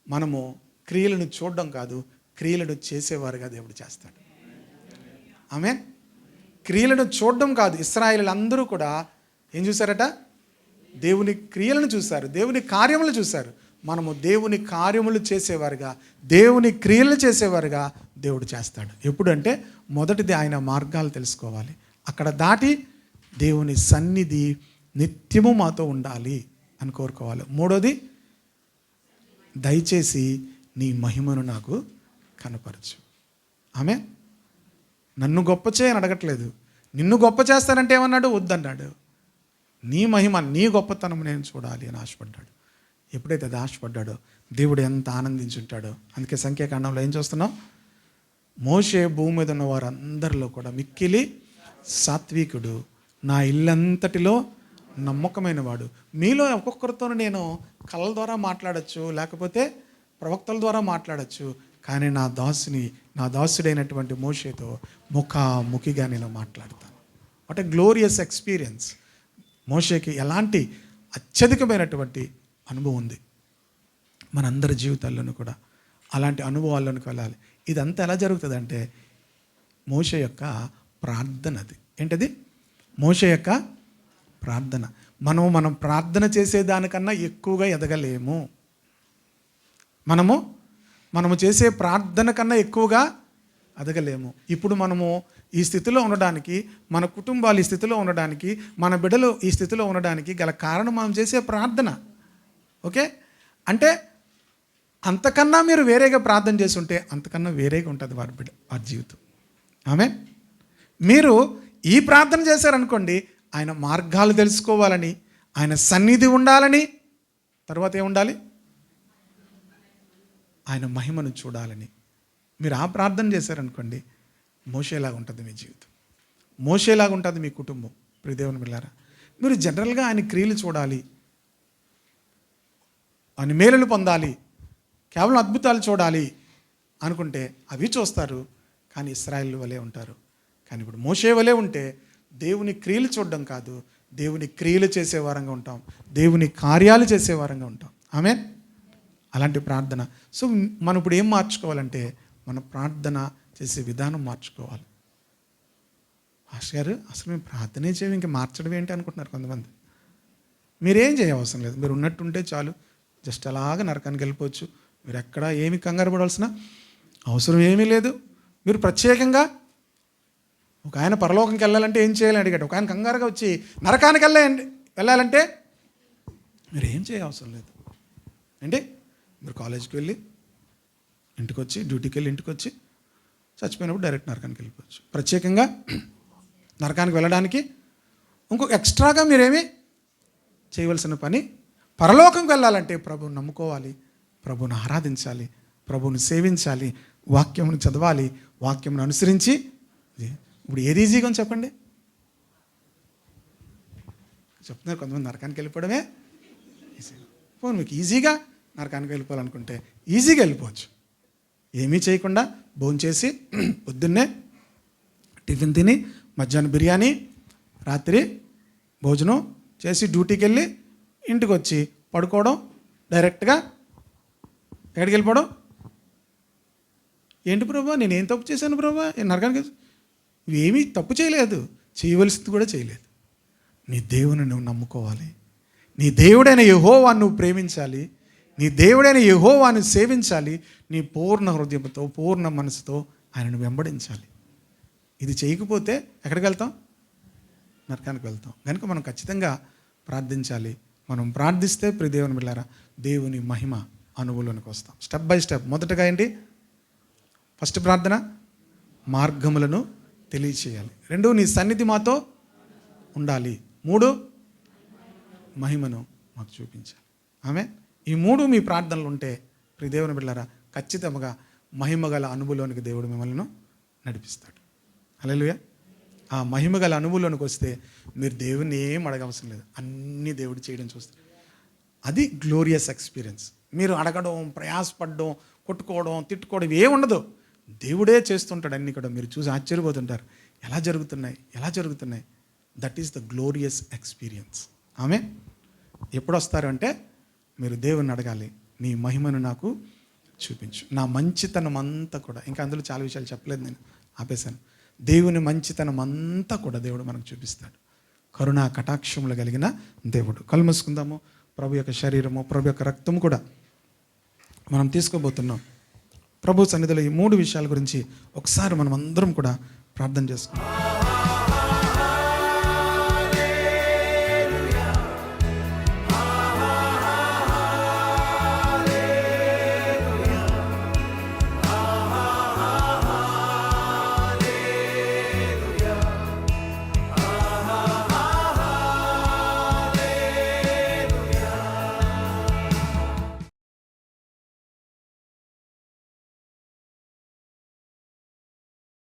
మనము క్రియలను చూడడం కాదు, క్రియలను చేసేవారుగా దేవుడు చేస్తాడు. ఆమె క్రియలను చూడడం కాదు. ఇశ్రాయేలు అందరూ కూడా ఏం చూశారట? దేవుని క్రియలను చూశారు, దేవుని కార్యములు చూశారు. మనము దేవుని కార్యములు చేసేవారుగా, దేవుని క్రియలు చేసేవారుగా దేవుడు చేస్తాడు. ఎప్పుడంటే మొదటిది ఆయన మార్గాలు తెలుసుకోవాలి, అక్కడ దాటి దేవుని సన్నిధి నిత్యము మాతో ఉండాలి అని కోరుకోవాలి. మూడోది, దయచేసి నీ మహిమను నాకు కనపరచు. ఆమె నన్ను గొప్ప చేయని అడగట్లేదు, నిన్ను గొప్ప చేస్తానంటే ఏమన్నాడు? వద్దన్నాడు. నీ మహిమ, నీ గొప్పతనం నేను చూడాలి అని ఆశపడ్డాడు. ఎప్పుడైతే అది ఆశపడ్డాడో దేవుడు ఎంత ఆనందించుంటాడో. అందుకే సంఖ్యాకాండంలో ఏం చూస్తున్నాం? మోషే భూమి మీద ఉన్న వారందరిలో కూడా మిక్కిలి సాత్వికుడు, నా ఇల్లంతటిలో నమ్మకమైన వాడు. మీలో ఒక్కొక్కరితో నేను కళ్ళ ద్వారా మాట్లాడచ్చు, లేకపోతే ప్రవక్తల ద్వారా మాట్లాడచ్చు, కానీ నా దాసుడైనటువంటి మోషేతో ముఖాముఖిగా నేను మాట్లాడతాను. What a glorious experience. మోషేకి ఎలాంటి అత్యధికమైనటువంటి అనుభవం ఉంది. మనందరి జీవితాల్లోనూ కూడా అలాంటి అనుభవాల్లోనికి వెళ్ళాలి. ఇదంతా ఎలా జరుగుతుందంటే మోషే యొక్క ప్రార్థన. అది ఏంటది? మోషే యొక్క ప్రార్థన. మనం ప్రార్థన చేసేదానికన్నా ఎక్కువగా ఎదగలేము. మనము చేసే ప్రార్థన కన్నా ఎక్కువగా ఎదగలేము. ఇప్పుడు మనము ఈ స్థితిలో ఉండడానికి, మన కుటుంబాలు ఈ స్థితిలో ఉండడానికి, మన బిడ్డలు ఈ స్థితిలో ఉండడానికి గల కారణం మనం చేసే ప్రార్థన. ఓకే, అంటే అంతకన్నా మీరు వేరేగా ప్రార్థన చేసి ఉంటే అంతకన్నా వేరేగా ఉంటుంది వారి జీవితం. ఆమె మీరు ఈ ప్రార్థన చేశారనుకోండి, ఆయన మార్గాలు తెలుసుకోవాలని, ఆయన సన్నిధి ఉండాలని, తర్వాత ఏముండాలి? ఆయన మహిమను చూడాలని. మీరు ఆ ప్రార్థన చేశారనుకోండి, మోషేలాగా ఉంటుంది మీ జీవితం, మోషేలాగా ఉంటుంది మీ కుటుంబం. ప్రియ దేవుని బిడ్డలారా, మీరు జనరల్గా ఆయన క్రియలు చూడాలి, ఆయన మేలులు పొందాలి, కేవలం అద్భుతాలు చూడాలి అనుకుంటే అవి చూస్తారు, కానీ ఇశ్రాయేలు వలె ఉంటారు. కానీ ఇప్పుడు మోషే వలె ఉంటే దేవుని క్రియలు చూడడం కాదు, దేవుని క్రియలు చేసేవారంగా ఉంటాం, దేవుని కార్యాలు చేసేవారంగా ఉంటాం. ఆమెన్. అలాంటి ప్రార్థన. సో మనం ఇప్పుడు ఏం మార్చుకోవాలంటే మన ప్రార్థన చేసే విధానం మార్చుకోవాలి. పాస్టర్ గారు, అసలు మేము ప్రార్థనే చేయము, ఇంకా మార్చడం ఏంటి అనుకుంటున్నారు కొంతమంది. మీరేం చేయవసరం లేదు, మీరు ఉన్నట్టుంటే చాలు. జస్ట్ అలాగా నరకానికి వెళ్ళిపోవచ్చు. మీరు ఎక్కడ ఏమి కంగారు పడాల్సిన అవసరం ఏమీ లేదు. మీరు ప్రత్యేకంగా ఒక ఆయన పరలోకంకి వెళ్ళాలంటే ఏం చేయాలని అడిగాడు. ఒక ఆయన కంగారుగా వచ్చి నరకానికి వెళ్ళాలంటే మీరు ఏం చేయవసరం లేదు అంటే, మీరు కాలేజీకి వెళ్ళి ఇంటికి వచ్చి, డ్యూటీకి వెళ్ళి ఇంటికి వచ్చి, చచ్చిపోయినప్పుడు డైరెక్ట్ నరకానికి వెళ్ళిపోవచ్చు. ప్రత్యేకంగా నరకానికి వెళ్ళడానికి ఇంకొక ఎక్స్ట్రాగా మీరేమీ చేయవలసిన పని. పరలోకంకి వెళ్ళాలంటే ప్రభువుని నమ్ముకోవాలి, ప్రభువుని ఆరాధించాలి, ప్రభువుని సేవించాలి, వాక్యమును చదవాలి, వాక్యమును అనుసరించి. ఇప్పుడు ఏది ఈజీగా అని చెప్పండి? చెప్తున్నారు కొంతమంది నరకానికి వెళ్ళిపోవడమే ఈజీగా. పోనీ మీకు ఈజీగా నరకానికి వెళ్ళిపోవాలనుకుంటే ఈజీగా వెళ్ళిపోవచ్చు. ఏమీ చేయకుండా భోంచేసి పొద్దున్నే టిఫిన్ తిని, మధ్యాహ్నం బిర్యానీ, రాత్రి భోజనం చేసి, డ్యూటీకి వెళ్ళి ఇంటికి వచ్చి పడుకోవడం, డైరెక్ట్గా ఎక్కడికి వెళ్ళిపోవడం. ఏంటి ప్రభా, నేనేం తప్పు చేశాను ప్రభా? నరకానికి ఏమీ తప్పు చేయలేదు, చేయవలసింది కూడా చేయలేదు. నీ దేవుని నువ్వు నమ్ముకోవాలి, నీ దేవుడైన యెహోవాను నువ్వు ప్రేమించాలి, నీ దేవుడైన యెహోవాను సేవించాలి, నీ పూర్ణ హృదయంతో, పూర్ణ మనసుతో ఆయనను వెంబడించాలి. ఇది చేయకపోతే ఎక్కడికి వెళ్తాం? నరకానికి వెళ్తాం. కనుక మనం ఖచ్చితంగా ప్రార్థించాలి. మనం ప్రార్థిస్తే ప్రియ దేవుని బిడ్డలారా, దేవుని మహిమ అనుభవంలోనికి వస్తాం. Step by step. మొదటగా ఏంటి? ఫస్ట్ ప్రార్థన, మార్గములను తెలియచేయాలి. 2, నీ సన్నిధి మాతో ఉండాలి. 3, మహిమను మాకు చూపించాలి. ఆమె ఈ 3 మీ ప్రార్థనలు ఉంటే ప్రియ దేవుని బిడ్డలారా, ఖచ్చితంగా మహిమగల అనుభవంలోనికి దేవుడు మిమ్మల్ని నడిపిస్తాడు. హల్లెలూయా. ఆ మహిమగల అనుభవంలోనికి వస్తే మీరు దేవుని ఏం అడగవసరం లేదు, అన్నీ దేవుడు చేయడం చూస్తారు. అది గ్లోరియస్ ఎక్స్పీరియన్స్. మీరు అడగడం, ప్రయాసపడడం, కొట్టుకోవడం, తిట్టుకోవడం ఏం ఉండదు. దేవుడే చేస్తుంటాడు అన్నీ కూడా. మీరు చూసి ఆశ్చర్యపోతుంటారు, ఎలా జరుగుతున్నాయి. That is the glorious experience. ఆమె ఎప్పుడు వస్తారు అంటే, మీరు దేవుని అడగాలి, నీ మహిమను నాకు చూపించు, నా మంచితనం అంతా కూడా. ఇంకా అందులో చాలా విషయాలు చెప్పలేదు, నేను ఆపేశాను. దేవుని మంచితనం అంతా కూడా దేవుడు మనకు చూపిస్తాడు. కరుణా కటాక్షములు కలిగిన దేవుడు. కళ్ళు మూసుకుందాము. ప్రభు యొక్క శరీరము, ప్రభు యొక్క రక్తము కూడా మనం తీసుకోబోతున్నాం. ప్రభు సన్నిధిలో ఈ 3 విషయాల గురించి ఒకసారి మనం అందరం కూడా ప్రార్థన చేసుకుందాం.